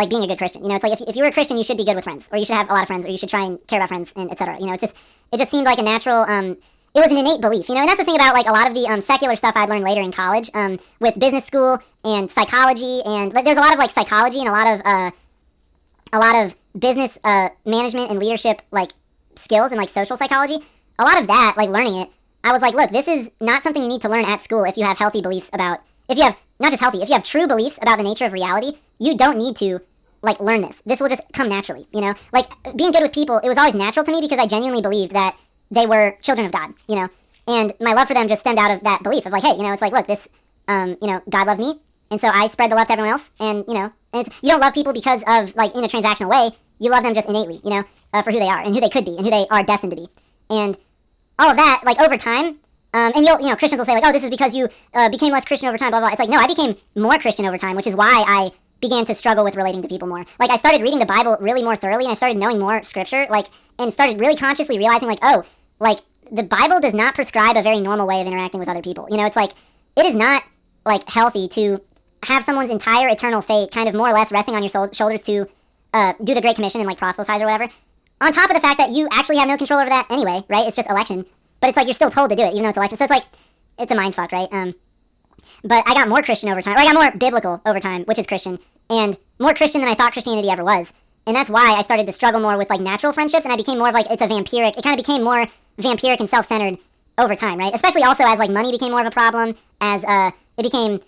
being a good Christian. It's if you're a Christian, you should be good with friends, or you should have a lot of friends, or you should try and care about friends, and etc. It just seemed like a natural. It was an innate belief, and that's the thing about a lot of the secular stuff I'd learned later in college, with business school and psychology, and there's a lot of psychology and a lot of business management and leadership skills and social psychology. A lot of that, learning it, I was look, this is not something you need to learn at school if you have healthy beliefs about, if you have, not just healthy, if you have true beliefs about the nature of reality, you don't need to like learn this. This will just come naturally, you know? Like being good with people, it was always natural to me because I genuinely believed that they were children of God, you know? And my love for them just stemmed out of that belief of like, hey, you know, it's like, look, this, you know, God loved me. And so I spread the love to everyone else. And, you know, and it's, you don't love people because of like in a transactional way. You love them just innately, you know, for who they are and who they could be and who they are destined to be. And all of that, like over time, and you know, Christians will say like, oh, this is because you became less Christian over time, blah, blah, blah. It's like, no, I became more Christian over time, which is why I began to struggle with relating to people more. Like I started reading the Bible really more thoroughly and I started knowing more scripture, like, and started really consciously realizing like, oh, like the Bible does not prescribe a very normal way of interacting with other people. You know, it's like, it is not like healthy to have someone's entire eternal fate kind of more or less resting on your shoulders to do the Great Commission and like proselytize or whatever. On top of the fact that you actually have no control over that anyway, right? It's just election. But it's like you're still told to do it, even though it's election. So it's like, it's a mind fuck, right? But I got more Christian over time, or I got more biblical over time, which is Christian, and more Christian than I thought Christianity ever was. And that's why I started to struggle more with like natural friendships, and I became more of like, it's a vampiric, it kind of became more vampiric and self-centered over time, right? Especially also as like money became more of a problem, as it became,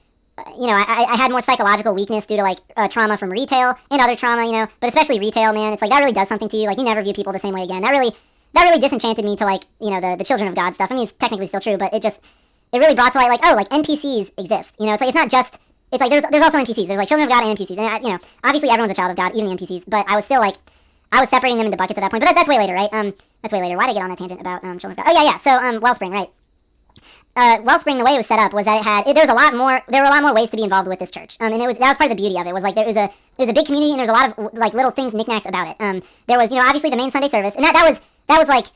you know, I had more psychological weakness due to like trauma from retail and other trauma, you know, but especially retail, man, it's like that really does something to you, like you never view people the same way again. That really disenchanted me to like, you know, the children of God stuff. I mean, it's technically still true, but it really brought to light like, oh, like NPCs exist. You know, it's like, it's not just, it's like there's also NPCs. There's like children of God and NPCs. And, you know, obviously everyone's a child of God, even the NPCs, but I was still like, I was separating them into buckets at that point. But that's way later, right? That's way later. Why did I get on that tangent about children of God? Oh, yeah. So, Wellspring, right. Wellspring, the way it was set up was that there were a lot more ways to be involved with this church. And that was part of the beauty of it, was like there was a big community and there was a lot of like little things, knickknacks about it. There was, you know, obviously the main Sunday service, and that was like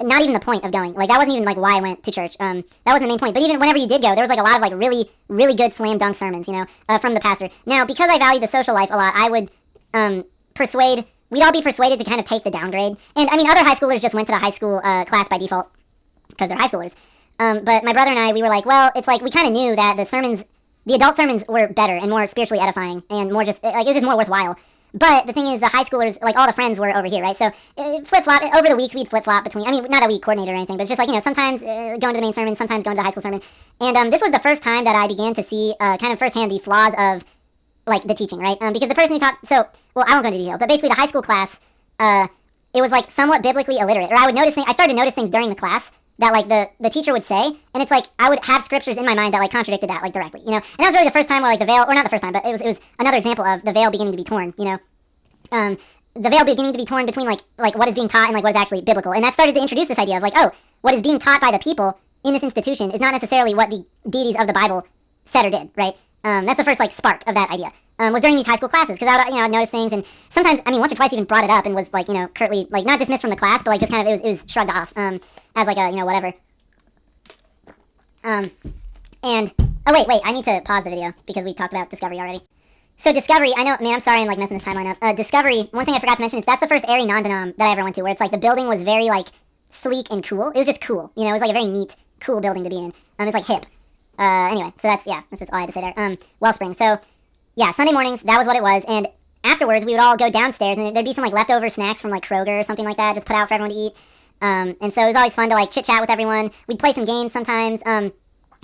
not even the point of going. Like that wasn't even like why I went to church. That wasn't the main point. But even whenever you did go, there was like a lot of like really, really good slam dunk sermons, you know, from the pastor. Now, because I valued the social life a lot, I would we'd all be persuaded to kind of take the downgrade. And I mean, other high schoolers just went to the high school class by default because they're high schoolers. But my brother and I, we were like, well, it's like we kind of knew that the adult sermons were better and more spiritually edifying and more just like it was just more worthwhile. But the thing is, the high schoolers, like all the friends were over here, right? So flip-flop, over the weeks we'd flip-flop between, I mean, not that we coordinated or anything, but it's just like, you know, sometimes going to the main sermon, sometimes going to the high school sermon. And this was the first time that I began to see kind of firsthand the flaws of, like, the teaching, right? Because the person who taught, I won't go into detail, but basically the high school class, it was like somewhat biblically illiterate. Or I started to notice things during the class that like the teacher would say, and it's like I would have scriptures in my mind that like contradicted that like directly, you know. And that was really the first time where like the veil, or not the first time, but it was another example of the veil beginning to be torn, you know. The veil beginning to be torn between like what is being taught and like what is actually biblical, and that started to introduce this idea of like, oh, what is being taught by the people in this institution is not necessarily what the deities of the Bible said or did, right? That's the first like spark of that idea. Was during these high school classes, because I'd notice things, and sometimes, I mean, once or twice even brought it up and was like, you know, curtly, like, not dismissed from the class, but like just kind of, it was shrugged off, as like a, you know, whatever. And, oh wait, I need to pause the video, because we talked about Discovery already. So Discovery, I know, man, I'm sorry I'm like messing this timeline up. Discovery, one thing I forgot to mention is that's the first airy non-denom that I ever went to, where it's like the building was very like sleek and cool. It was just cool, you know, it was like a very neat, cool building to be in. It's like hip. Anyway, so that's just all I had to say there. Wellspring, so yeah, Sunday mornings, that was what it was, and afterwards we would all go downstairs, and there'd be some like leftover snacks from like Kroger or something like that, just put out for everyone to eat. And so it was always fun to like chit chat with everyone. We'd play some games sometimes. A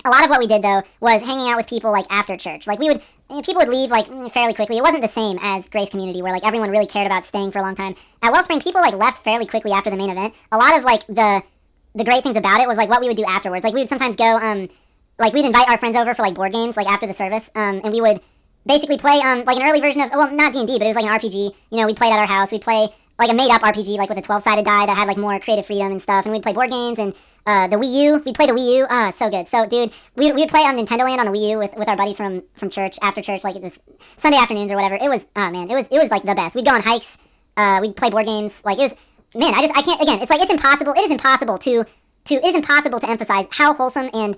lot of what we did though was hanging out with people like after church. Like people would leave like fairly quickly. It wasn't the same as Grace Community, where like everyone really cared about staying for a long time. At Wellspring, people like left fairly quickly after the main event. A lot of like the great things about it was like what we would do afterwards. Like we would sometimes go like we'd invite our friends over for like board games like after the service, and we would basically play like an early version of, well, not D&D, but it was like an RPG. You know, we'd play it at our house. We'd play like a made-up RPG, like with a 12-sided die that had like more creative freedom and stuff. And we'd play board games, and the Wii U. We'd play the Wii U. So good. So, dude, we'd play on Nintendo Land on the Wii U with our buddies from church, after church, like this Sunday afternoons or whatever. It was, man, it was like the best. We'd go on hikes. We'd play board games. Like, it was, man, I can't, again, it's like, it's impossible. It is impossible to emphasize how wholesome and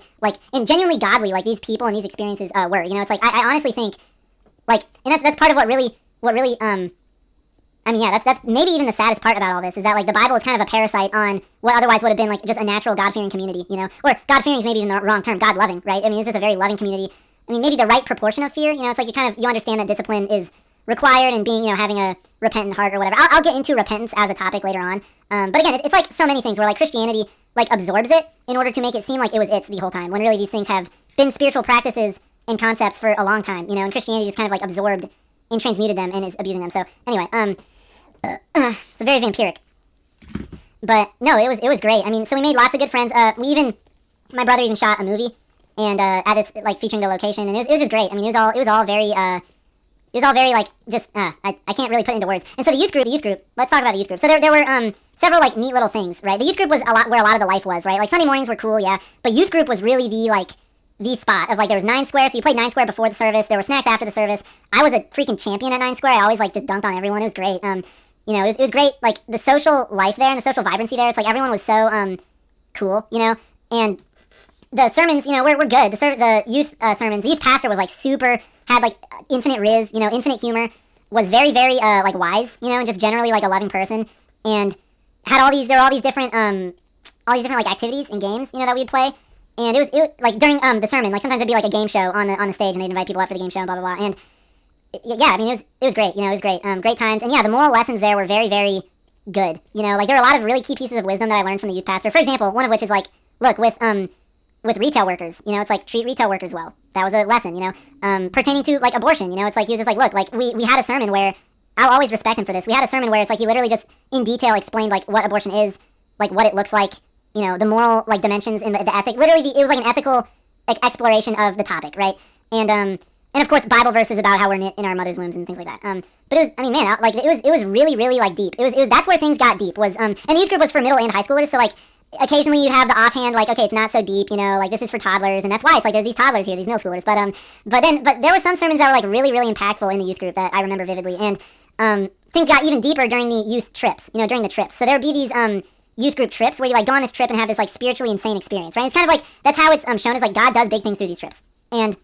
genuinely godly like these people and these experiences were. You know, it's like I honestly think like, and that's part of what really I mean, yeah, that's maybe even the saddest part about all this, is that like the Bible is kind of a parasite on what otherwise would have been like just a natural God-fearing community, you know, or God-fearing is maybe even the wrong term, God-loving, right? I mean, it's just a very loving community. I mean, maybe the right proportion of fear, you know, it's like you understand that discipline is required, and being, you know, having a repentant heart or whatever. I'll get into repentance as a topic later on. But again, it's like so many things where like Christianity like absorbs it in order to make it seem like it was the whole time, when really these things have been spiritual practices and concepts for a long time, you know, and Christianity just kind of like absorbed and transmuted them and is abusing them. So anyway, it's very vampiric. But no, it was great. I mean, so we made lots of good friends. My brother even shot a movie, and at this like featuring the location, and it was just great. I mean, it was all very like just I can't really put it into words. And so the youth group. Let's talk about the youth group. So there were several like neat little things, right? The youth group was where a lot of the life was, right? Like Sunday mornings were cool, yeah, but youth group was really the spot of like there was 9 Square, so you played 9 Square before the service. There were snacks after the service. I was a freaking champion at 9 Square. I always like just dunked on everyone. It was great. It was great. Like the social life there and the social vibrancy there. It's like everyone was so cool, and the sermons, we're good. The youth sermons, the youth pastor was like super, had like infinite riz, infinite humor, was very, very like wise, and just generally like a loving person, and had there were all these different like activities and games, that we'd play, and it was like during the sermon, like sometimes there'd be like a game show on the stage, and they'd invite people out for the game show and blah blah blah, and yeah, I mean it was great, it was great, great times, and yeah, the moral lessons there were very, very good, like there were a lot of really key pieces of wisdom that I learned from the youth pastor. For example, one of which is like, look, with retail workers, it's like treat retail workers well. That was a lesson, pertaining to like abortion, it's like he was just like, look, like we had a sermon where I'll always respect him for this. We had a sermon where it's like he literally just in detail explained like what abortion is, like what it looks like, the moral like dimensions in the ethic. Literally, it was like an ethical exploration of the topic, right? And of course Bible verses about how we're knit in our mother's wombs and things like that. But it was, I mean, man, like it was really, really like deep. It was that's where things got deep. Was and the youth group was for middle and high schoolers, so like occasionally you'd have the offhand, like, okay, it's not so deep, like this is for toddlers, and that's why it's like there's these toddlers here, these middle schoolers. But there were some sermons that were like really, really impactful in the youth group that I remember vividly, and things got even deeper during the youth trips, during the trips. So there would be these youth group trips where you like go on this trip and have this like spiritually insane experience, right? It's kind of like that's how it's shown, is like God does big things through these trips, and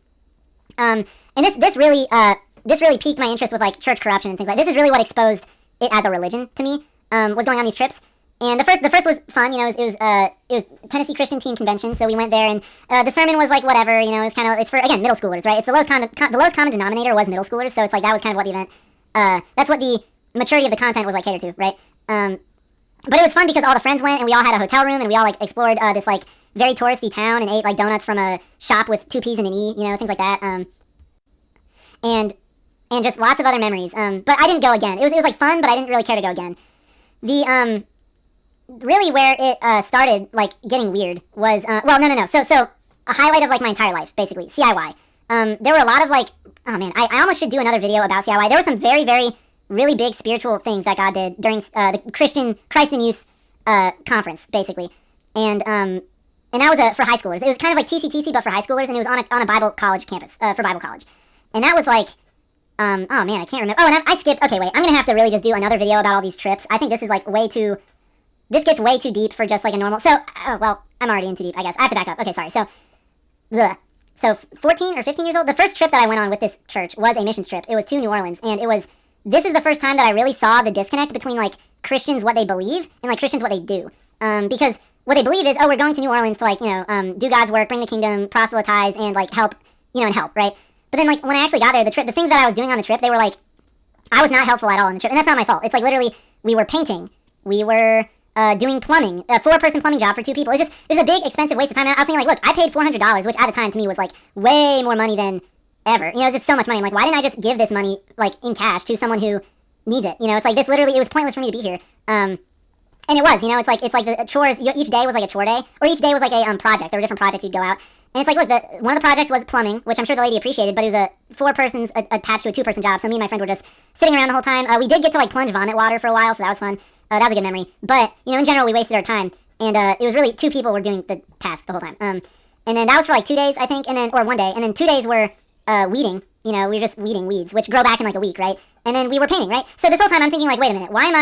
this really piqued my interest with like church corruption and things like this. Is really what exposed it as a religion to me. Was going on these trips. And the first was fun, it was Tennessee Christian Teen Convention, so we went there, and the sermon was like whatever, it was kind of, it's for, again, middle schoolers, right? It's the lowest common denominator was middle schoolers, so it's like that was kind of what the event, that's what the maturity of the content was like catered to, right? But it was fun because all the friends went, and we all had a hotel room, and we all like explored this like very touristy town, and ate like donuts from a shop with 2 P's and an E, things like that, and just lots of other memories. But I didn't go again. It was like fun, but I didn't really care to go again. The really where it started like getting weird was no. So a highlight of like my entire life, basically, CIY. There were a lot of like, oh man, I almost should do another video about CIY. There were some very, very really big spiritual things that God did during the Christ and Youth conference, basically, and that was for high schoolers. It was kind of like TCTC but for high schoolers, and it was on a Bible college campus for Bible college, and that was like. Oh man, I can't remember. Oh, and I skipped. Okay, wait. I'm gonna have to really just do another video about all these trips. I think this is like this gets way too deep for just like a normal. So, well, I'm already in too deep, I guess. I have to back up. Okay, sorry. So 14 or 15 years old. The first trip that I went on with this church was a missions trip. It was to New Orleans, and this is the first time that I really saw the disconnect between like Christians, what they believe, and like Christians, what they do. Because what they believe is, we're going to New Orleans to like, do God's work, bring the kingdom, proselytize, and like help, and help, right? But then, like, when I actually got there, the things that I was doing on the trip, they were, like, I was not helpful at all on the trip. And that's not my fault. It's, like, literally, we were painting. We were doing plumbing. A 4-person plumbing job for 2 people. It was a big, expensive waste of time. And I was thinking, like, look, I paid $400, which at the time, to me, was, like, way more money than ever. It's just so much money. I'm like, why didn't I just give this money, like, in cash to someone who needs it? It's like, this literally, it was pointless for me to be here. And it was, it's like the chores, each day was, like, a chore day. Or each day was, like, a project. There were different projects you'd go out. And it's like, look, one of the projects was plumbing, which I'm sure the lady appreciated, but it was 4 persons attached to a 2-person job, so me and my friend were just sitting around the whole time. We did get to, like, plunge vomit water for a while, so that was fun. That was a good memory. But, in general, we wasted our time, and it was really 2 people were doing the task the whole time. And then that was for, like, 2 days, I think, or 1 day, and then 2 days were weeding. We were just weeding weeds, which grow back in, like, a week, right? And then we were painting, right? So this whole time I'm thinking, like, wait a minute, why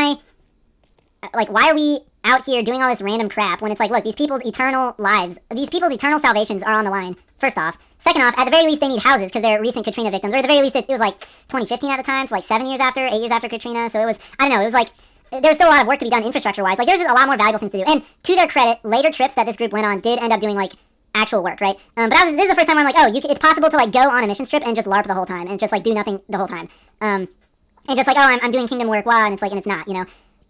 are we out here doing all this random crap when it's like, look, these people's eternal lives, these people's eternal salvations are on the line, first off. Second off, at the very least, they need houses because they're recent Katrina victims, or at the very least, it was like 2015 at the time, so like 8 years after Katrina, so it was, I don't know, it was like, there was still a lot of work to be done infrastructure-wise. Like, there's just a lot more valuable things to do. And to their credit, later trips that this group went on did end up doing, like, actual work, right? But this is the first time where I'm like, oh, it's possible to, like, go on a mission trip and just LARP the whole time, and just, like, do nothing the whole time. And just like, oh, I'm doing kingdom work, wow, and it's like, and it's not, So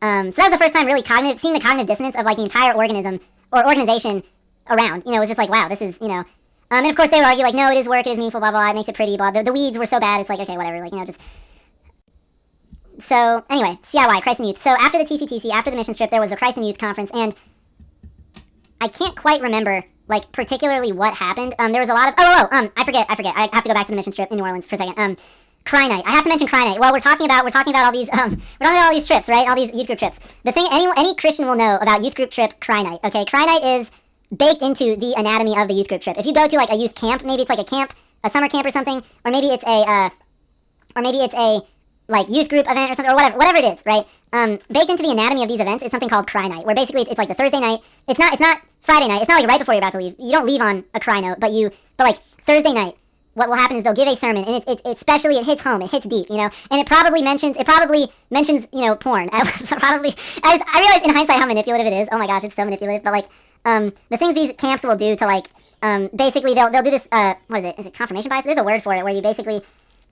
that was the first time really seeing the cognitive dissonance of like the entire organism or organization around. It was just like, wow, this is, and of course they would argue like, no, it is work, it is meaningful, blah, blah, blah, it makes it pretty, blah. The weeds were so bad, it's like, okay, whatever, like, just So anyway, CIY, Christ and Youth. So after the TCTC, after the mission trip, there was a Christ and Youth conference, and I can't quite remember like particularly what happened. There was a lot of I forget. I have to go back to the mission trip in New Orleans for a second. Cry night. I have to mention Cry night. Well, we're talking about all these we're talking about all these trips, right? All these youth group trips. The thing any Christian will know about youth group trip Cry night. Okay, Cry night is baked into the anatomy of the youth group trip. If you go to like a youth camp, maybe it's like a summer camp or something, or maybe it's a like youth group event or something, or whatever it is, right? Baked into the anatomy of these events is something called Cry night, where basically it's like the Thursday night. It's not Friday night. It's not like right before you're about to leave. You don't leave on a cry note, but like Thursday night, what will happen is they'll give a sermon, and it's especially, it hits home, it hits deep, and it probably mentions porn. Probably, as I realize in hindsight how manipulative it is. Oh my gosh, it's so manipulative. But like the things these camps will do to like basically they'll do this what is it? Is it confirmation bias? There's a word for it where you basically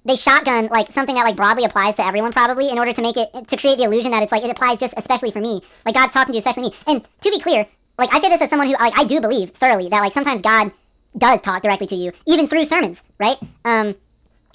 they shotgun like something that like broadly applies to everyone probably in order to make it to create the illusion that it's like it applies just especially for me. Like God's talking to you especially me. And to be clear, like I say this as someone who like I do believe thoroughly that like sometimes God does talk directly to you, even through sermons, right?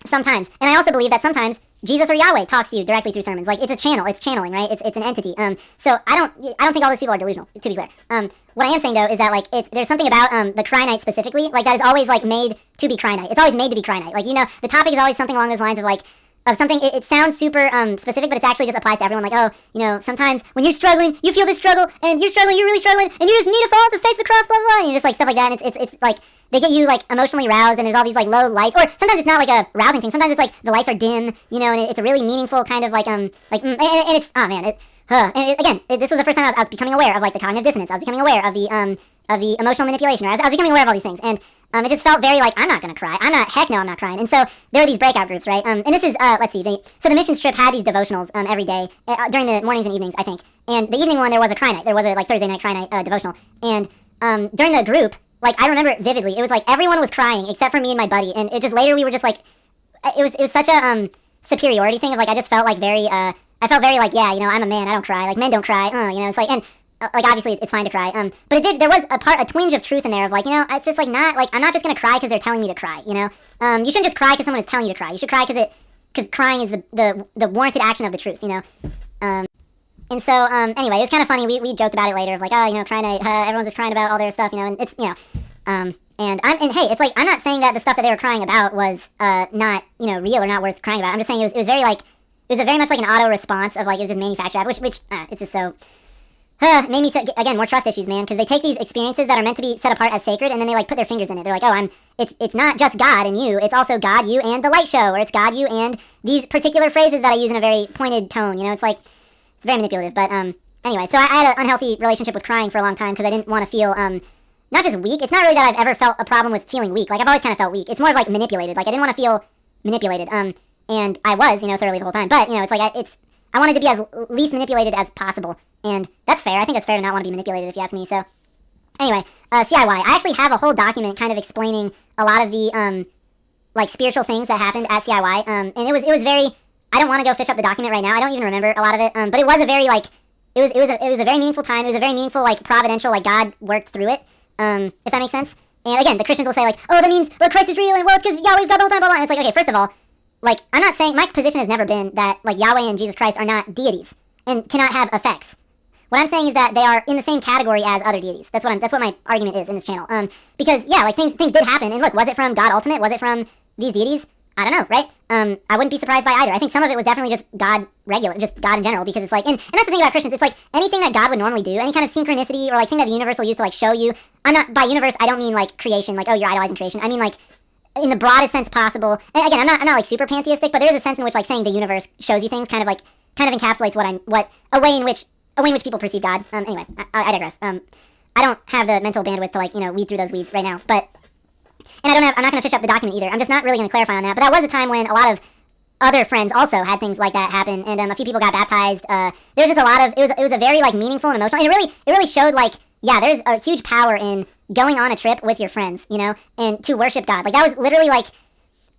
Sometimes. And I also believe that sometimes Jesus or Yahweh talks to you directly through sermons. Like, it's a channel. It's channeling, right? It's an entity. So I don't think all those people are delusional, to be clear. What I am saying, though, is that, like, there's something about the Cry Night specifically, like, that is always, like, made to be Cry Night. It's always made to be Cry Night. Like, the topic is always something along those lines of, like, of something, it sounds super specific, but it's actually just applies to everyone. Like, sometimes when you're struggling, you feel this struggle, and you're really struggling, and you just need to fall off the face of the cross, blah, blah, blah, and just, like, stuff like that, and it's like, they get you, like, emotionally roused, and there's all these, like, low lights, or sometimes it's not, like, a rousing thing, sometimes it's, like, the lights are dim, and it's a really meaningful kind of, like, and it's, oh, man, this was the first time I was becoming aware of, like, the cognitive dissonance, I was becoming aware of the emotional manipulation, or I was becoming aware of all these things, and it just felt very like, I'm not gonna cry. Heck no, I'm not crying. And so there are these breakout groups, right? And this is, let's see, so the mission trip had these devotionals every day, during the mornings and evenings, I think. And the evening one, there was a cry night. There was a, like, Thursday night cry night devotional. And during the group, like, I remember it vividly. It was like everyone was crying except for me and my buddy. And it just, later we were just like, it was such a superiority thing of, like, I just felt like very, I felt very like, yeah, I'm a man, I don't cry. Like, men don't cry, it's like, and like, obviously it's fine to cry, but there was a twinge of truth in there of, like, it's just, like, not, like, I'm not just gonna cry because they're telling me to cry, you shouldn't just cry because someone is telling you to cry. You should cry because crying is the warranted action of the truth, and so, anyway, it was kind of funny, we joked about it later, of, like, cry night, everyone's just crying about all their stuff, and it's, and hey, it's like, I'm not saying that the stuff that they were crying about was, not, real or not worth crying about. I'm just saying it was very, like, it was very much like an auto response of, like, it was just manufactured, which it's just so, made me, again, more trust issues, man, because they take these experiences that are meant to be set apart as sacred, and then they, like, put their fingers in it. They're like, it's not just God and you, it's also God, you, and the light show, or it's God, you, and these particular phrases that I use in a very pointed tone, it's like, it's very manipulative, but, anyway, so I had an unhealthy relationship with crying for a long time, because I didn't want to feel, not just weak, it's not really that I've ever felt a problem with feeling weak, like, I've always kind of felt weak, it's more of, like, manipulated, like, I didn't want to feel manipulated, and I was, thoroughly the whole time, but, it's like, I wanted to be as least manipulated as possible, and that's fair. I think that's fair to not want to be manipulated, if you ask me. So, anyway, CIY. I actually have a whole document kind of explaining a lot of the, like, spiritual things that happened at CIY, and it was very, I don't want to go fish up the document right now. I don't even remember a lot of it, but it was a very, like, it was a very meaningful time. It was a very meaningful, like, providential, like, God worked through it, if that makes sense. And again, the Christians will say, like, oh, that means, Christ is real, and, well, it's because Yahweh's God the whole time, blah, blah, and it's like, okay, first of all, like, I'm not saying, my position has never been that, like, Yahweh and Jesus Christ are not deities and cannot have effects. What I'm saying is that they are in the same category as other deities. That's what my argument is in this channel. Because, yeah, like, things did happen, and look, was it from God Ultimate? Was it from these deities? I don't know, right? I wouldn't be surprised by either. I think some of it was definitely just God regular, just God in general, because it's like, and that's the thing about Christians, it's like, anything that God would normally do, any kind of synchronicity, or, like, thing that the universe will use to, like, show you, by universe, I don't mean, like, creation, like, oh, you're idolizing creation, I mean, like, in the broadest sense possible, and again, I'm not like, super pantheistic, but there is a sense in which, like, saying the universe shows you things kind of encapsulates a way in which people perceive God. Anyway, I digress. I don't have the mental bandwidth to, like, weed through those weeds right now, but, and I'm not going to fish up the document either. I'm just not really going to clarify on that, but that was a time when a lot of other friends also had things like that happen, and a few people got baptized. There was just a lot of, it was a very, like, meaningful and emotional, and it really showed, like, yeah, there's a huge power in going on a trip with your friends, and to worship God. Like, that was literally, like,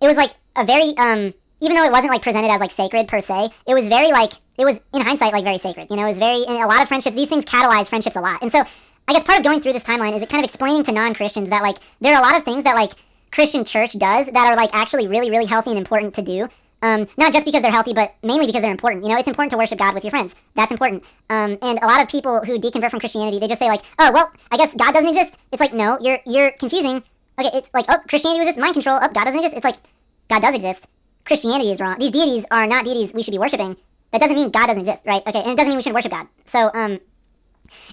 it was, like, a very, even though it wasn't, like, presented as, like, sacred per se, it was very, like, it was, in hindsight, like, very sacred, it was very, in a lot of friendships, these things catalyze friendships a lot, and so, I guess part of going through this timeline is it kind of explaining to non-Christians that, like, there are a lot of things that, like, Christian church does that are, like, actually really, really healthy and important to do, Not just because they're healthy, but mainly because they're important. It's important to worship God with your friends. That's important. And a lot of people who deconvert from Christianity, they just say like, oh, well, I guess God doesn't exist. It's like, no, you're confusing. Okay, it's like, oh, Christianity was just mind control. Oh, God doesn't exist. It's like, God does exist. Christianity is wrong. These deities are not deities we should be worshiping. That doesn't mean God doesn't exist, right? Okay, and it doesn't mean we shouldn't worship God. So, and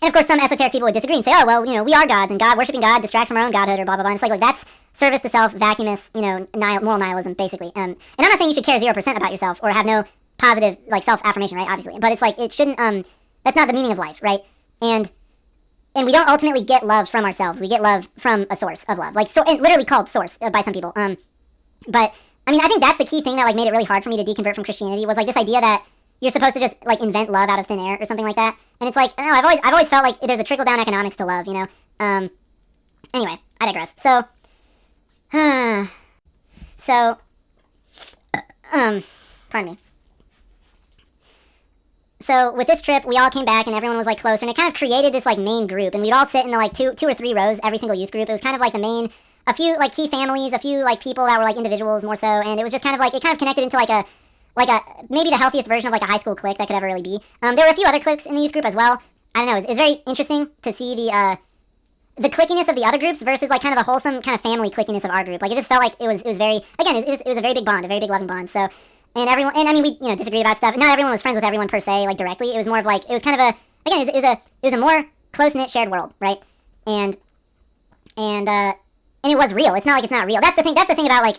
of course, some esoteric people would disagree and say, oh, well, we are gods, and worshiping God distracts from our own godhood, or blah, blah, blah. And it's like that's service to self, vacuumous, moral nihilism, basically. And I'm not saying you should care 0% about yourself or have no positive, like, self-affirmation, right, obviously. But it's like, it shouldn't, that's not the meaning of life, right? And we don't ultimately get love from ourselves. We get love from a source of love. Like, so, and literally called source by some people. But, I mean, I think that's the key thing that, like, made it really hard for me to deconvert from Christianity was, like, this idea that you're supposed to just, like, invent love out of thin air or something like that. And it's like, I don't know, I've always felt like there's a trickle-down economics to love, Anyway, I digress. So, pardon me. So, with this trip, we all came back and everyone was, like, closer, and it kind of created this, like, main group, and we'd all sit in the, like, two or three rows, every single youth group. It was kind of like the main, a few, like, key families, a few, like, people that were, like, individuals more so, and it was just kind of, like, it kind of connected into, like a maybe the healthiest version of, like, a high school clique that could ever really be. There were a few other cliques in the youth group as well. I don't know, it's very interesting to see the clickiness of the other groups versus, like, kind of the wholesome kind of family clickiness of our group. Like, it just felt like it was very, again, it was a very big bond, a very big loving bond. So, and everyone, and I mean, we, disagreed about stuff. Not everyone was friends with everyone per se, like, directly. It was more of, like, it was kind of a, again, it was a more close-knit shared world, right? And it was real. It's not like it's not real. That's the thing about, like,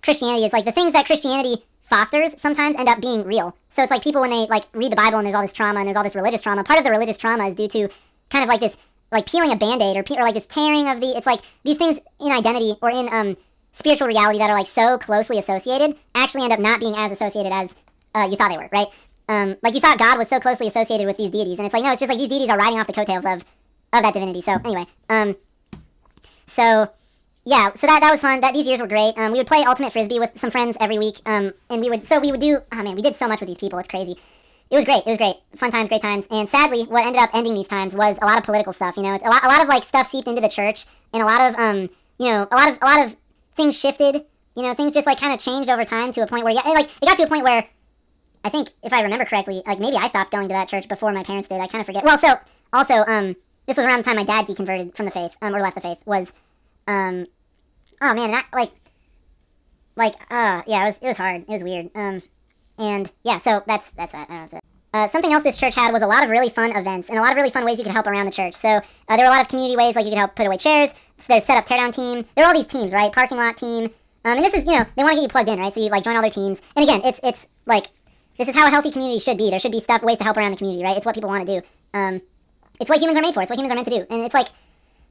Christianity is, like, the things that Christianity fosters sometimes end up being real. So it's like people when they, like, read the Bible and there's all this trauma and there's all this religious trauma, part of the religious trauma is due to kind of like this, like, peeling a Band-Aid or like this tearing of it's like these things in identity or in spiritual reality that are, like, so closely associated actually end up not being as associated as you thought they were, right? Like, you thought God was so closely associated with these deities, and it's like, no, it's just like these deities are riding off the coattails of that divinity. So anyway, yeah, so that was fun. These years were great. We would play Ultimate Frisbee with some friends every week, and we would do, oh man, we did so much with these people, it's crazy. It was great. Fun times, great times. And sadly, what ended up ending these times was a lot of political stuff, It's a lot of, like, stuff seeped into the church, and a lot of, a lot of things shifted, things just, like, kind of changed over time to a point where, yeah, like, it got to a point where, I think, if I remember correctly, like, maybe I stopped going to that church before my parents did, I kind of forget. Well, so, also, this was around the time my dad deconverted from the faith, or left the faith, was, oh man, yeah, it was hard. It was weird. And yeah, so that's that. I don't know. That's it. Something else this church had was a lot of really fun events and a lot of really fun ways you could help around the church. So there were a lot of community ways, like you could help put away chairs. So there's set up teardown team. There are all these teams, right? Parking lot team. And this is, they want to get you plugged in, right? So you, like, join all their teams. And again, it's like, this is how a healthy community should be. There should be ways to help around the community, right? It's what people want to do. It's what humans are made for. It's what humans are meant to do. And it's like,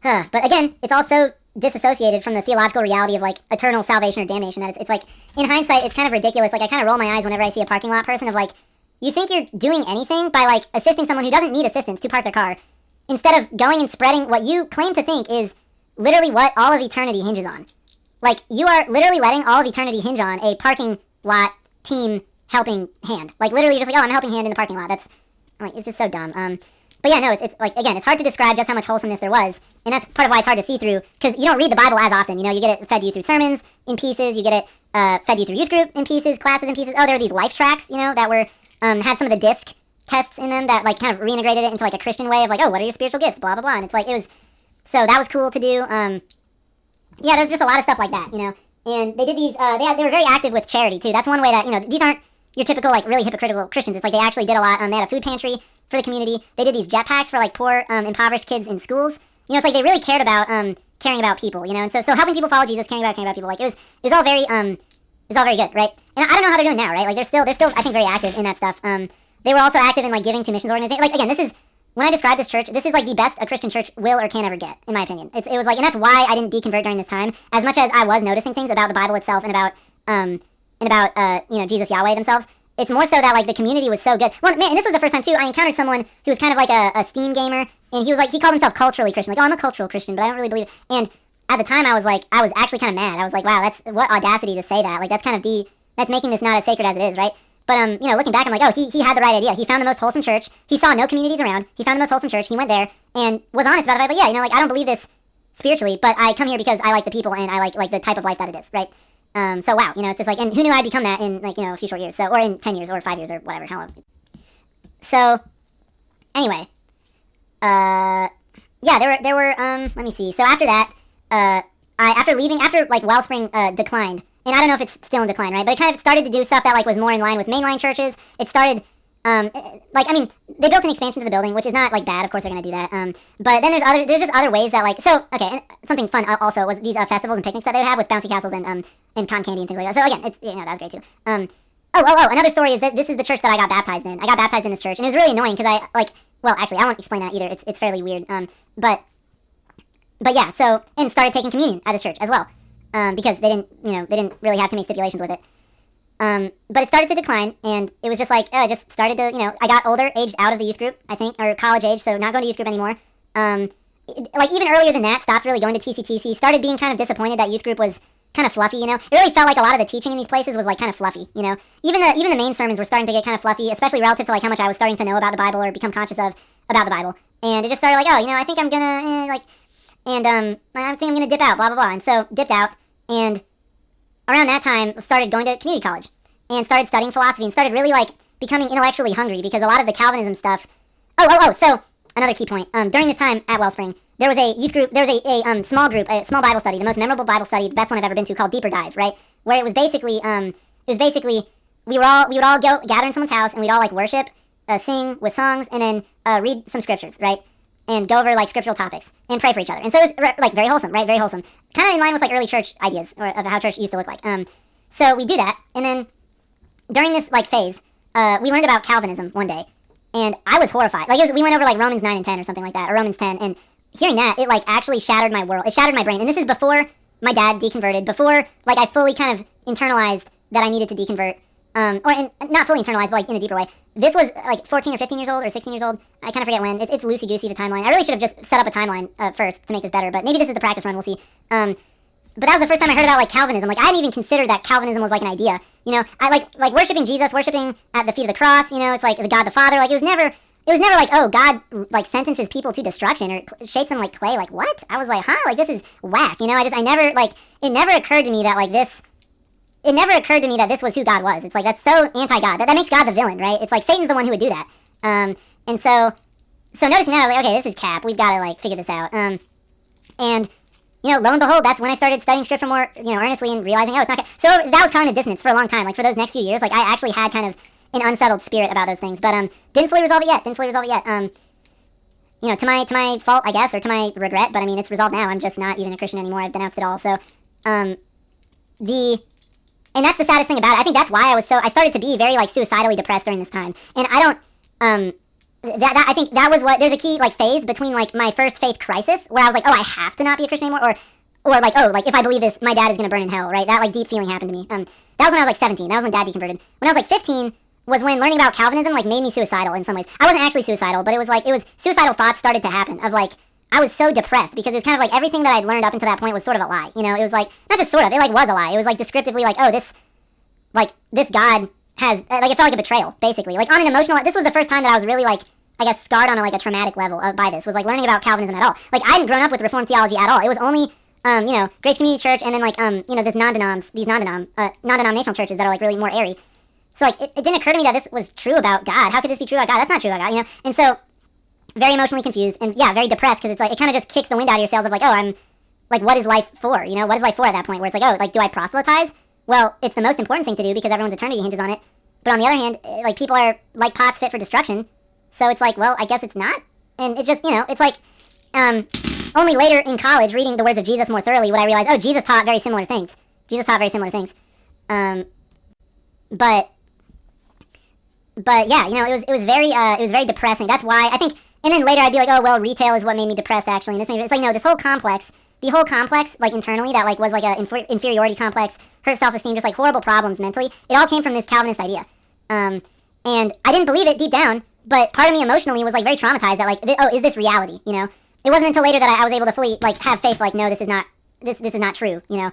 but again, it's also disassociated from the theological reality of, like, eternal salvation or damnation. That it's like, in hindsight, it's kind of ridiculous. Like, I kind of roll my eyes whenever I see a parking lot person of, like, you think you're doing anything by, like, assisting someone who doesn't need assistance to park their car, instead of going and spreading what you claim to think is literally what all of eternity hinges on. Like, you are literally letting all of eternity hinge on a parking lot team helping hand. Like, literally just like, oh, I'm a helping hand in the parking lot. That's, like, it's just so dumb. But yeah, no, it's like, again, it's hard to describe just how much wholesomeness there was, and that's part of why it's hard to see through, because you don't read the Bible as often, you get it fed to you through sermons in pieces, you get it fed to you through youth group in pieces, classes in pieces. Oh, there were these life tracks, that were, had some of the disc tests in them that, like, kind of reintegrated it into, like, a Christian way of, like, oh, what are your spiritual gifts, blah, blah, blah, and it's like, so that was cool to do. Yeah, there's just a lot of stuff like that, and they did these, they were very active with charity, too. That's one way that, these aren't your typical, like, really hypocritical Christians. It's like they actually did a lot. They had a food pantry for the community. They did these jetpacks for, like, poor, impoverished kids in schools. It's like they really cared about caring about people, and so helping people follow Jesus, caring about people, like, it was all very good, right? And I don't know how they're doing now, right? Like, they're still I think very active in that stuff. They were also active in, like, giving to missions organizations. Like, again, this is, when I describe this church, this is, like, the best a Christian church will or can ever get, in my opinion. It was like, and that's why I didn't deconvert during this time, as much as I was noticing things about the Bible itself and about Jesus, Yahweh themselves. It's more so that, like, the community was so good. Well, man, and this was the first time, too, I encountered someone who was kind of like a Steam gamer, and he was like, he called himself culturally Christian. Like, oh, I'm a cultural Christian, but I don't really believe it. And at the time, I was actually kind of mad. I was like, wow, that's, what audacity to say that. Like, that's kind of that's making this not as sacred as it is, right? But, looking back, I'm like, oh, he had the right idea. He found the most wholesome church. He saw no communities around. He found the most wholesome church. He went there and was honest about it. Like, yeah, like, I don't believe this spiritually, but I come here because I like the people and I like the type of life that it is, right? So wow, it's just like, and who knew I'd become that in like, a few short years, so, or in 10 years or 5 years or whatever, how long. So, anyway, yeah, there were, let me see, so after that, after like Wellspring, declined, and I don't know if it's still in decline, right, but it kind of started to do stuff that like was more in line with mainline churches. It started, like, I mean, they built an expansion to the building, which is not, like, bad. Of course they're going to do that. But then there's just other ways that, like, so, okay, and something fun also was these festivals and picnics that they would have with bouncy castles and cotton candy and things like that. So, again, it's, that was great, too. Another story is that this is the church that I got baptized in. I got baptized in this church, and it was really annoying because well, actually, I won't explain that either. It's fairly weird. But yeah, so, and started taking communion at this church as well, because they didn't really have too many stipulations with it. But it started to decline, and it was just like, I just started to, I got older, aged out of the youth group, I think, or college age, so not going to youth group anymore. Like, even earlier than that, stopped really going to TCTC, started being kind of disappointed that youth group was kind of fluffy, It really felt like a lot of the teaching in these places was, like, kind of fluffy, Even the main sermons were starting to get kind of fluffy, especially relative to, like, how much I was starting to know about the Bible or become conscious of about the Bible. And it just started like, I think I'm gonna, I think I'm gonna dip out, blah, blah, blah. And so, dipped out, and around that time, started going to community college and started studying philosophy and started really, like, becoming intellectually hungry because a lot of the Calvinism stuff... So, another key point. During this time at Wellspring, there was a youth group, there was a small group, a small Bible study, the most memorable Bible study, the best one I've ever been to, called Deeper Dive, right? Where it was basically, we would all go gather in someone's house and we'd all, like, worship, sing with songs, and then read some scriptures, right? And go over, like, scriptural topics and pray for each other. And so it was, like, very wholesome, right? Very wholesome. Kind of in line with, like, early church ideas or of how church used to look like. So we do that, and then during this, like, phase, we learned about Calvinism one day, and I was horrified. Like, we went over, like, Romans 9 and 10 or something like that, or Romans 10, and hearing that, it, like, actually shattered my world. It shattered my brain, and this is before my dad deconverted, before, like, I fully kind of internalized that I needed to deconvert, not fully internalized, but, like, in a deeper way. This was, like, 14 or 15 years old, or 16 years old. I kind of forget when. It's loosey-goosey, the timeline. I really should have just set up a timeline first to make this better, but maybe this is the practice run, we'll see. But that was the first time I heard about, like, Calvinism. Like, I hadn't even considered that Calvinism was, like, an idea. I like worshiping Jesus, worshiping at the feet of the cross, it's like the God the Father. Like, it was never like, oh, God, like, sentences people to destruction or shapes them like clay. Like, what? I was like, huh? Like, this is whack, I never, like, it never occurred to me that, like, it never occurred to me that this was who God was. It's like, that's so anti-God. That makes God the villain, right? It's like Satan's the one who would do that. And so noticing that, I was like, okay, this is cap. We've got to, like, figure this out. And, lo and behold, that's when I started studying scripture more, earnestly and realizing, it's not good. So that was cognitive dissonance for a long time. Like, for those next few years, like, I actually had kind of an unsettled spirit about those things. But, didn't fully resolve it yet. To my fault, I guess, or to my regret. But, I mean, it's resolved now. I'm just not even a Christian anymore. I've denounced it all. So, and that's the saddest thing about it. I think that's why I started to be very, like, suicidally depressed during this time. And I don't, I think that was there's a key, like, phase between, like, my first faith crisis, where I was like, I have to not be a Christian anymore, or like, like, if I believe this, my dad is going to burn in hell, right? That, like, deep feeling happened to me. That was when I was, like, 17. That was when dad deconverted. When I was, like, 15, was when learning about Calvinism, like, made me suicidal in some ways. I wasn't actually suicidal, but it was suicidal thoughts started to happen of, like, I was so depressed because it was kind of like everything that I'd learned up until that point was sort of a lie. It was like, not just sort of, it, like, was a lie. It was, like, descriptively like, this God has, like, it felt like a betrayal, basically. Like, on an emotional, this was the first time that I was really, like, I guess, scarred on a traumatic level by this, was, like, learning about Calvinism at all. Like, I hadn't grown up with Reformed theology at all. It was only, Grace Community Church, and then, like, these non-denominational churches that are, like, really more airy. So, like, it didn't occur to me that this was true about God. How could this be true about God? That's not true about God, And so, very emotionally confused, and, yeah, very depressed, because it's, like, it kind of just kicks the wind out of your sails of, like, I'm, like, what is life for? What is life for at that point? Where it's like, like, do I proselytize? Well, it's the most important thing to do because everyone's eternity hinges on it. But on the other hand, like, people are like pots fit for destruction. So it's like, well, I guess it's not. And it's just, it's like, only later in college, reading the words of Jesus more thoroughly, would I realize, Jesus taught very similar things. But yeah, it was very depressing. That's why I think, and then later I'd be like, retail is what made me depressed, actually. And it's like, no, this whole complex, like, internally, that, like, was like a inferiority complex, hurt self-esteem, just, like, horrible problems mentally. It all came from this Calvinist idea. And I didn't believe it deep down, but part of me emotionally was, like, very traumatized that, like, is this reality? It wasn't until later that I was able to fully, like, have faith, like, no, this is not true, and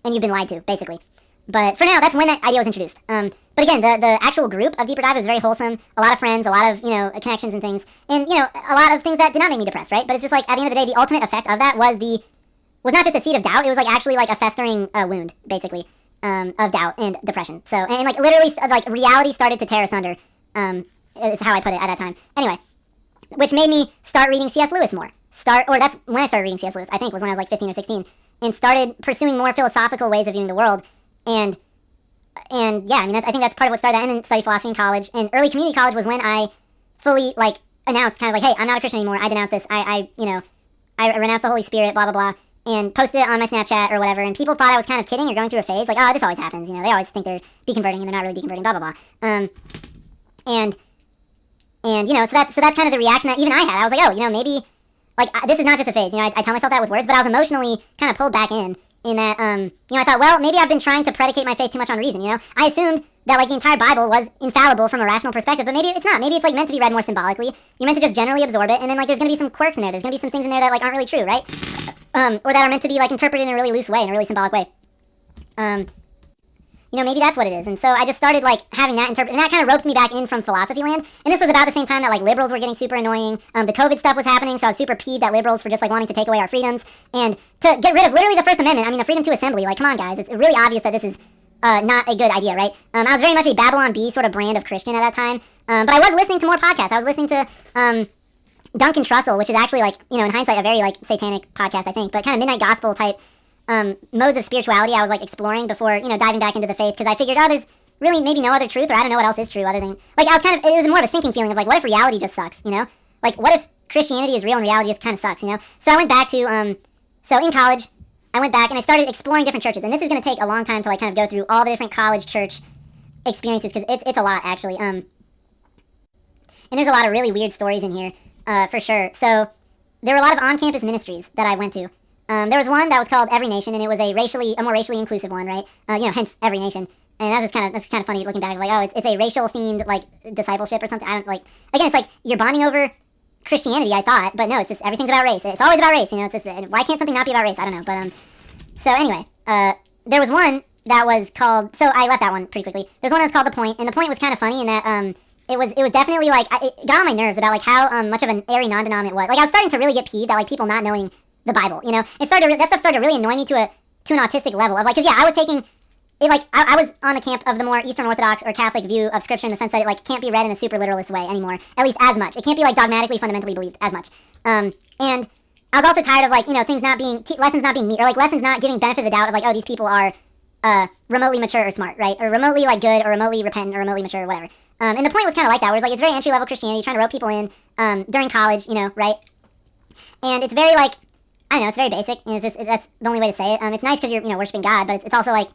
you've been lied to, basically. But for now, that's when that idea was introduced. But again, the actual group of Deeper Dive was very wholesome. A lot of friends, a lot of, connections and things. And, a lot of things that did not make me depressed, right? But it's just like, at the end of the day, the ultimate effect of that was the was not just a seed of doubt. It was like actually like a festering wound, basically, of doubt and depression. So, and like literally, like reality started to tear asunder. Is how I put it at that time. Anyway, which made me start reading C.S. Lewis more. That's when I started reading C.S. Lewis. I think was when I was like 15 or 16, and started pursuing more philosophical ways of viewing the world. And yeah, I mean, I think that's part of what started that. And then studied philosophy in college. And early community college was when I fully like announced, kind of like, hey, I'm not a Christian anymore. I denounce this. I renounce the Holy Spirit, blah blah blah, and posted it on my Snapchat or whatever. And people thought I was kind of kidding or going through a phase, like, oh, this always happens. You know, they always think they're deconverting and they're not really deconverting, blah blah blah. And you know, so that's kind of the reaction that even I had. I was like, oh, you know, maybe like this is not just a phase. You know, I tell myself that with words, but I was emotionally kind of pulled back in that, you know, I thought, well, maybe I've been trying to predicate my faith too much on reason. You know, I assumed that like the entire Bible was infallible from a rational perspective, but maybe it's not. Maybe it's like meant to be read more symbolically. You're meant to just generally absorb it, and then like there's gonna be some quirks in there. There's gonna be some things in there that like aren't really true, right? Or that are meant to be like interpreted in a really loose way, in a really symbolic way. You know, maybe that's what it is. And so I just started like having that interpret, and that kind of roped me back in from philosophy land. And this was about the same time that like liberals were getting super annoying. The COVID stuff was happening, so I was super peeved at liberals for just like wanting to take away our freedoms and to get rid of literally the First Amendment. I mean, the freedom to assembly. Like, come on, guys, it's really obvious that this is not a good idea, right? I was very much a Babylon Bee sort of brand of Christian at that time, but I was listening to more podcasts. I was listening to Duncan Trussell, which is actually like, you know, in hindsight, a very like satanic podcast, I think, but kind of midnight gospel type modes of spirituality I was like exploring before, you know, diving back into the faith, because I figured, oh, there's really maybe no other truth, or I don't know what else is true other than, like, I was kind of, it was more of a sinking feeling of like, what if reality just sucks, you know? Like, what if Christianity is real and reality just kind of sucks, you know? So I went back to, so in college, I went back and I started exploring different churches, and this is going to take a long time to like kind of go through all the different college church experiences, because it's a lot, actually, and there's a lot of really weird stories in here, for sure. So there were a lot of on-campus ministries that I went to. There was one that was called Every Nation, and it was a more racially inclusive one, right? You know, hence Every Nation. And that's kind of funny looking back, like, oh, it's a racial themed like discipleship or something. I don't like. Again, it's like you're bonding over Christianity, I thought, but no, it's just everything's about race. It's always about race, you know. It's just why can't something not be about race? I don't know, but So anyway, there was one that was called. So I left that one pretty quickly. There's one that was called The Point, and The Point was kind of funny in that it was definitely like it got on my nerves about like how much of an airy non-denom it was. Like I was starting to really get peeved at like people not knowing the Bible, you know. That stuff started to really annoy me to an autistic level of like, because yeah, I was taking it like I was on the camp of the more Eastern Orthodox or Catholic view of Scripture in the sense that it like can't be read in a super literalist way anymore, at least as much. It can't be like dogmatically, fundamentally believed as much. And I was also tired of like, you know, things not being lessons not being or like lessons not giving benefit of the doubt of like, oh, these people are remotely mature or smart, right, or remotely like good or remotely repentant or remotely mature or whatever. And The Point was kind of like that, where it's like it's very entry level Christianity, trying to rope people in during college, you know, right? And it's very like, I don't know, it's very basic, and it's just, that's the only way to say it. It's nice because you're, you know, worshiping God, but it's also like,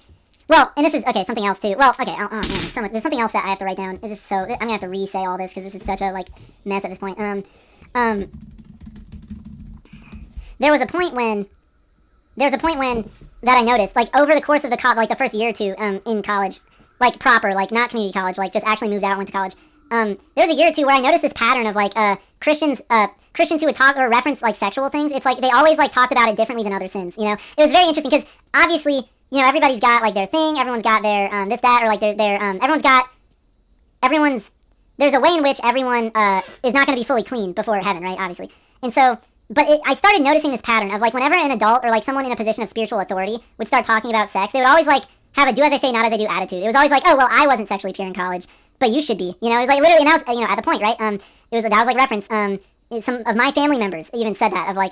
well, and this is, okay, something else too. Well, okay, oh man, there's so much, there's something else that I have to write down. I'm gonna have to re-say all this, because this is such a, like, mess at this point. There was a point when that I noticed, like, over the course of the first year or two, in college, like, proper, like, not community college, like, just actually moved out and went to college. There was a year or two where I noticed this pattern of, like, Christians who would talk or reference, like, sexual things. It's like they always, like, talked about it differently than other sins, you know? It was very interesting, because, obviously, you know, everybody's got, like, their thing, everyone's got their, this, that, or, like, there's a way in which everyone, is not going to be fully clean before heaven, right, obviously. And so, I started noticing this pattern of, like, whenever an adult or, like, someone in a position of spiritual authority would start talking about sex, they would always, like, have a do as I say, not as I do attitude. It was always like, oh, well, I wasn't sexually pure in college, but you should be. You know, it was like literally, and that was, you know, at the point, right? That was like reference. Some of my family members even said that, of like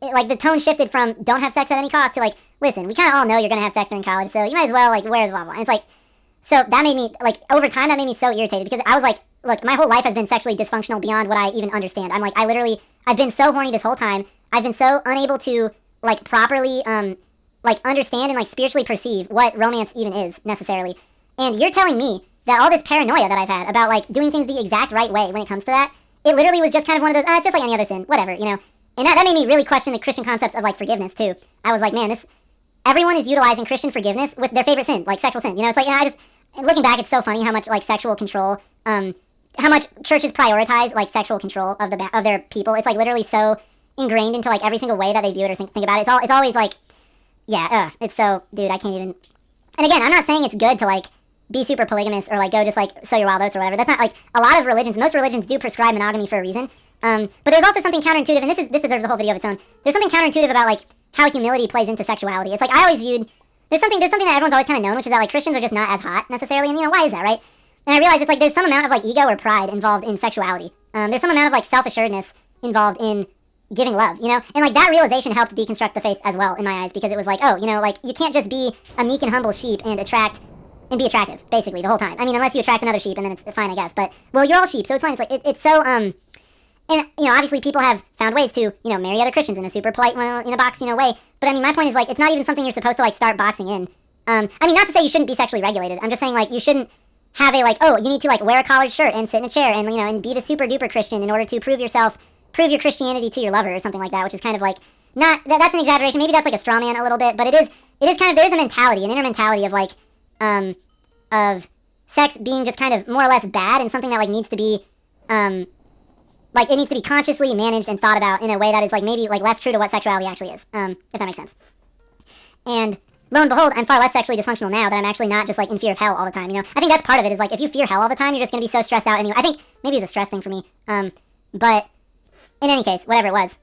like the tone shifted from don't have sex at any cost to like, listen, we kind of all know you're gonna have sex during college, so you might as well like wear the blah blah. And it's like, so that made me like over time that made me so irritated, because I was like, look, my whole life has been sexually dysfunctional beyond what I even understand. I'm like, I've been so horny this whole time. I've been so unable to like properly like understand and like spiritually perceive what romance even is necessarily. And you're telling me that all this paranoia that I've had about like doing things the exact right way when it comes to that, it literally was just kind of one of those, it's just like any other sin, whatever, you know. And that made me really question the Christian concepts of like forgiveness too. I was like, man, everyone is utilizing Christian forgiveness with their favorite sin, like sexual sin. You know, it's like, you know, looking back, it's so funny how much like sexual control, how much churches prioritize like sexual control of their people. It's like literally so ingrained into like every single way that they view it or think about it. It's always like, yeah, it's so, dude, I can't even. And again, I'm not saying it's good to like be super polygamous or like go just like sow your wild oats or whatever. That's not like a lot of religions. Most religions do prescribe monogamy for a reason. But there's also something counterintuitive, and this deserves a whole video of its own. There's something counterintuitive about like how humility plays into sexuality. It's like I always viewed there's something that everyone's always kind of known, which is that like Christians are just not as hot necessarily, and why is that, right? And I realized it's like there's some amount of like ego or pride involved in sexuality. There's some amount of like self-assuredness involved in giving love, and like that realization helped deconstruct the faith as well in my eyes, because it was like, oh, like you can't just be a meek and humble sheep and be attractive basically the whole time. I mean, unless you attract another sheep, and then it's fine, I guess. But well, you're all sheep, so it's fine. It's like it's so and obviously people have found ways to marry other Christians in a super polite, in a box way. But I mean, my point is like it's not even something you're supposed to like start boxing in. I mean, not to say you shouldn't be sexually regulated. I'm just saying like you shouldn't have a like, oh, you need to like wear a collared shirt and sit in a chair and and be the super duper Christian in order to prove your Christianity to your lover or something like that, which is kind of like not that's an exaggeration. Maybe that's like a straw man a little bit, but it is kind of, there's a mentality, an inner mentality of like of sex being just kind of more or less bad and something that like needs to be like it needs to be consciously managed and thought about in a way that is like maybe like less true to what sexuality actually is, if that makes sense. And lo and behold, I'm far less sexually dysfunctional now that I'm actually not just like in fear of hell all the time. I think that's part of it, is like if you fear hell all the time, you're just gonna be so stressed out anyway. I think maybe it was a stress thing for me, but in any case, whatever it was,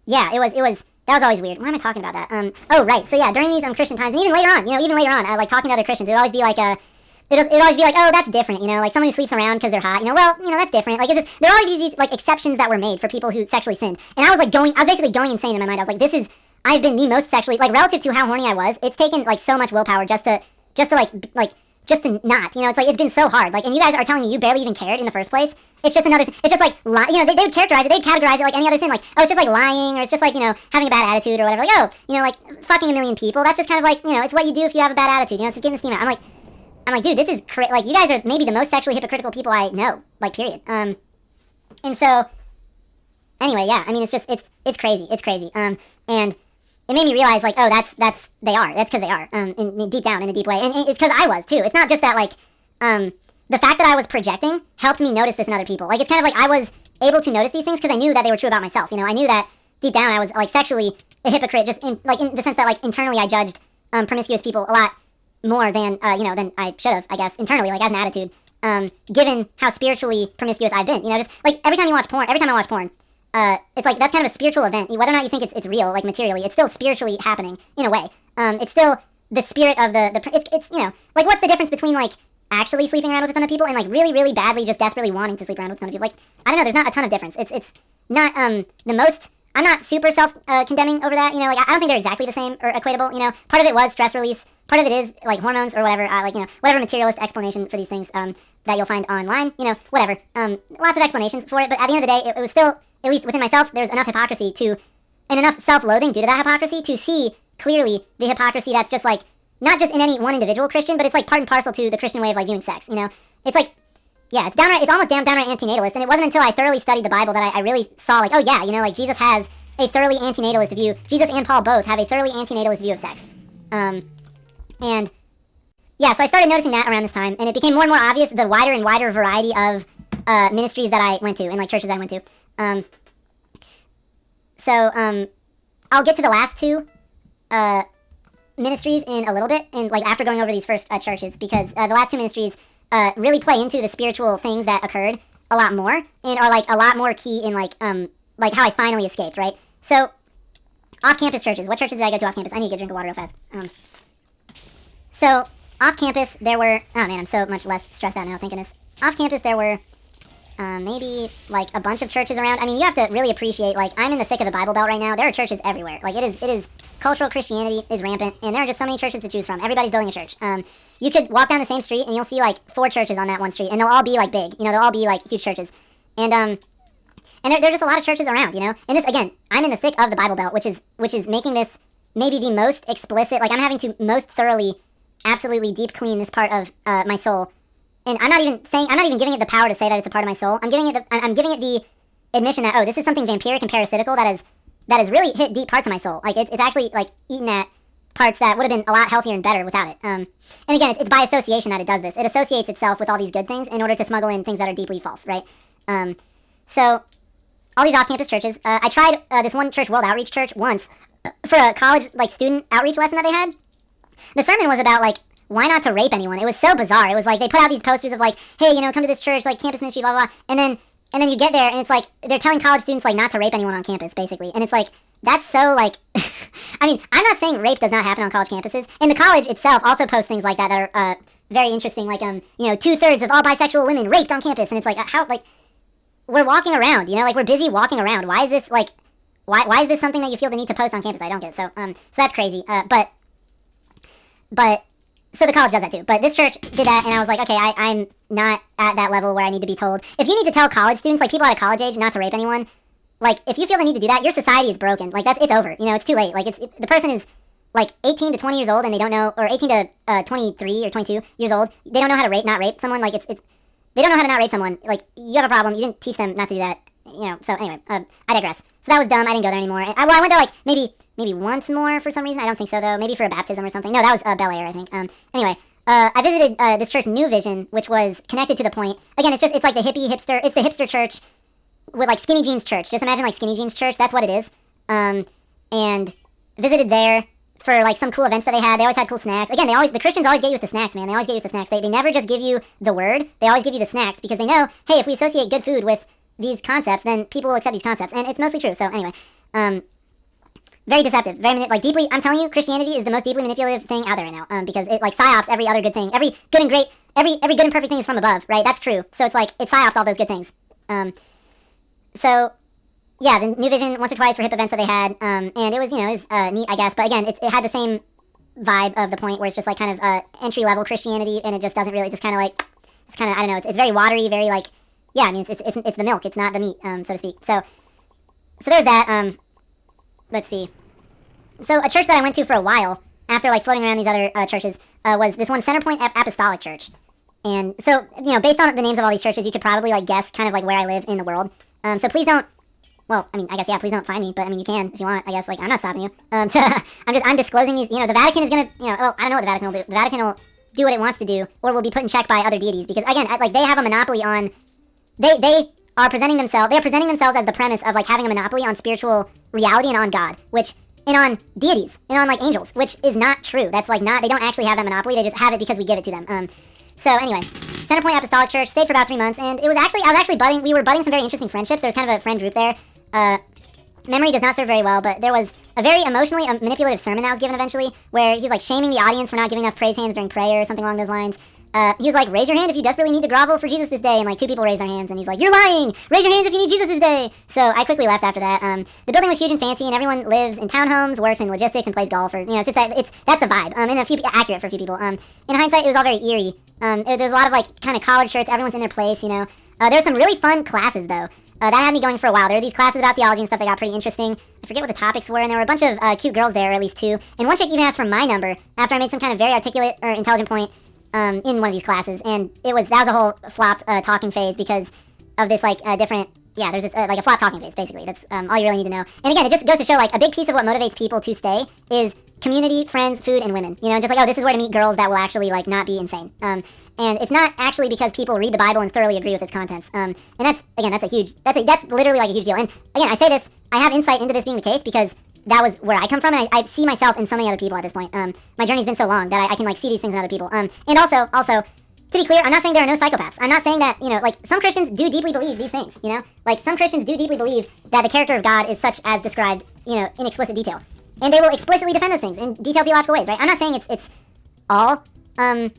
yeah, it was. That was always weird. Why am I talking about that? Oh, right. So yeah, during these Christian times, and even later on, I like talking to other Christians, it would always be like it'd always be like, oh, that's different, like someone who sleeps around because they're hot, well, that's different. Like, it's just, there are all these like exceptions that were made for people who sexually sinned, and I was basically going insane in my mind. I was like, I've been the most sexually, like, relative to how horny I was, it's taken like so much willpower just to not, it's like, it's been so hard, like, and you guys are telling me you barely even cared in the first place. It's just like, they would characterize it, they'd categorize it like any other sin, like, oh, it's just like lying, or it's just like, having a bad attitude or whatever, like, oh, like, fucking a million people, that's just kind of like, it's what you do if you have a bad attitude, it's just getting the steam out. I'm like, dude, this is, like, you guys are maybe the most sexually hypocritical people I know, like, period. And so, anyway, yeah, I mean, it's crazy, and it made me realize, like, oh, that's because they are, deep down, in a deep way, and it's because I was, too. It's not just that, like, the fact that I was projecting helped me notice this in other people. Like, it's kind of like I was able to notice these things because I knew that they were true about myself, I knew that deep down I was, like, sexually a hypocrite, just in the sense that, like, internally I judged promiscuous people a lot more than I should have, I guess, internally, like, as an attitude, given how spiritually promiscuous I've been, just, like, every time I watch porn, it's like, that's kind of a spiritual event, whether or not you think it's real, like, materially, it's still spiritually happening, in a way, it's still the spirit of it's like, what's the difference between, like, actually sleeping around with a ton of people and, like, really, really badly just desperately wanting to sleep around with a ton of people? Like, I don't know, there's not a ton of difference, it's not, the most, I'm not super self-condemning over that, like, I don't think they're exactly the same or equatable, part of it was stress release, part of it is, like, hormones or whatever, like, whatever materialist explanation for these things, that you'll find online, whatever, lots of explanations for it, but at the end of the day, it was still, at least within myself, there's enough hypocrisy and enough self-loathing due to that hypocrisy to see clearly the hypocrisy that's just, like, not just in any one individual Christian, but it's, like, part and parcel to the Christian way of, like, viewing sex, It's like, yeah, it's almost downright antinatalist, and it wasn't until I thoroughly studied the Bible that I really saw, like, oh yeah, like, Jesus has a thoroughly antinatalist view. Jesus and Paul both have a thoroughly antinatalist view of sex. And yeah, so I started noticing that around this time, and it became more and more obvious the wider and wider variety of ministries that I went to, and, like, churches I went to. I'll get to the last two ministries in a little bit, and, like, after going over these first churches, because the last two ministries really play into the spiritual things that occurred a lot more, and are, like, a lot more key in, like how I finally escaped, right? So, off-campus churches. What churches did I go to off-campus? I need to get a drink of water real fast. So, off-campus, there were, oh man, I'm so much less stressed out now thinking this. Off-campus, there were maybe, like, a bunch of churches around. I mean, you have to really appreciate, like, I'm in the thick of the Bible Belt right now. There are churches everywhere. Like, it is, cultural Christianity is rampant, and there are just so many churches to choose from. Everybody's building a church. You could walk down the same street, and you'll see, like, 4 churches on that one street, and they'll all be, like, big. They'll all be, like, huge churches. And there's just a lot of churches around, And this, again, I'm in the thick of the Bible Belt, which is making this maybe the most explicit, like, I'm having to most thoroughly, absolutely deep clean this part of my soul. And I'm not even giving it the power to say that it's a part of my soul. I'm giving it the admission that, oh, this is something vampiric and parasitical that has really hit deep parts of my soul. Like, it's actually, like, eaten at parts that would have been a lot healthier and better without it. And again, it's by association that it does this. It associates itself with all these good things in order to smuggle in things that are deeply false, right? So, all these off-campus churches, I tried this one church, World Outreach Church, once for a college, like, student outreach lesson that they had. The sermon was about, like, why not to rape anyone? It was so bizarre. It was like they put out these posters of, like, hey, come to this church, like, campus ministry, blah, blah, blah. And then and then you get there, and it's like they're telling college students like not to rape anyone on campus, basically. And it's like that's so like, I mean, I'm not saying rape does not happen on college campuses, and the college itself also posts things like that are very interesting, like 2/3 of all bisexual women raped on campus, and it's like how like we're walking around, like we're busy walking around. Why is this like, why is this something that you feel the need to post on campus? I don't get it. So that's crazy. But so the college does that too. But this church did that, and I was like, okay, I'm not at that level where I need to be told. If you need to tell college students, like people out of college age, not to rape anyone, like if you feel the need to do that, your society is broken. Like it's over. It's too late. Like the person is like 18 to 20 years old, and they don't know, or 18 to 23 or 22 years old, they don't know how to not rape someone. Like they don't know how to not rape someone. Like you have a problem. You didn't teach them not to do that. So anyway, I digress. So that was dumb. I didn't go there anymore. I went there like maybe once more for some reason. I don't think so though. Maybe for a baptism or something. No, that was Bel Air, I think. Anyway, I visited this church, New Vision, which was connected to the Point. Again, it's like the hippie hipster. It's the hipster church with like skinny jeans church. Just imagine like skinny jeans church. That's what it is. And visited there for like some cool events that they had. They always had cool snacks. Again, the Christians always get you with the snacks, man. They always get you with the snacks. They never just give you the word. They always give you the snacks because they know, hey, if we associate good food with these concepts, then people will accept these concepts, and it's mostly true. So anyway, very deceptive, deeply. I'm telling you, Christianity is the most deeply manipulative thing out there right now. Because it like psyops every other good thing, every good and great, every good and perfect thing is from above, right? That's true. So it's like it psyops all those good things. So yeah, the New Vision once or twice for hip events that they had, and it was neat, I guess. But again, it had the same vibe of the Point, where it's just like kind of entry level Christianity, and it just doesn't really, just kind of like it's kind of, I don't know, it's very watery, very like. Yeah, I mean, it's the milk, it's not the meat, so to speak. So there's that. Let's see. So a church that I went to for a while, after like floating around these other churches, was this one Centerpoint Apostolic Church. And so, based on the names of all these churches, you could probably like guess kind of like where I live in the world. So please don't, well, I mean, I guess, yeah, please don't find me, but I mean, you can if you want, I guess, like, I'm not stopping you. I'm disclosing these, the Vatican is gonna, well, I don't know what the Vatican will do. The Vatican will do what it wants to do, or will be put in check by other deities, because again, like, they have a monopoly on. They are presenting themselves as the premise of like having a monopoly on spiritual reality and on God, and on deities, and on like angels, which is not true. That's like not, they don't actually have that monopoly, they just have it because we give it to them. So anyway, Centerpoint Apostolic Church, stayed for about 3 months, and I was actually we were budding some very interesting friendships. There was kind of a friend group there. Memory does not serve very well, but there was a very emotionally manipulative sermon that was given eventually, where he was like shaming the audience for not giving enough praise hands during prayer or something along those lines. He was like, raise your hand if you desperately need to grovel for Jesus this day, and like 2 people raised their hands, and he's like, you're lying! Raise your hands if you need Jesus this day! So I quickly left after that. The building was huge and fancy, and everyone lives in townhomes, works in logistics, and plays golf, or, it's just that's the vibe, and accurate for a few people. In hindsight, it was all very eerie. There's a lot of like kind of college shirts, everyone's in their place, There's some really fun classes though. That had me going for a while. There were these classes about theology and stuff that got pretty interesting. I forget what the topics were, and there were a bunch of cute girls there, or at least 2. And one chick even asked for my number after I made some kind of very articulate or intelligent point in one of these classes, and that was a whole flopped talking phase because of this like different. Yeah, there's just like a flop talking phase, basically. That's all you really need to know. And again, it just goes to show like a big piece of what motivates people to stay is community, friends, food, and women. Just like, oh, this is where to meet girls that will actually like not be insane. And it's not actually because people read the Bible and thoroughly agree with its contents. And that's literally like a huge deal. And again, I say this, I have insight into this being the case because that was where I come from, and I see myself in so many other people at this point. My journey's been so long that I can like see these things in other people. And also, to be clear, I'm not saying there are no psychopaths. I'm not saying that, like some Christians do deeply believe these things, Like some Christians do deeply believe that the character of God is such as described, in explicit detail. And they will explicitly defend those things in detailed theological ways, right? I'm not saying it's all, I'm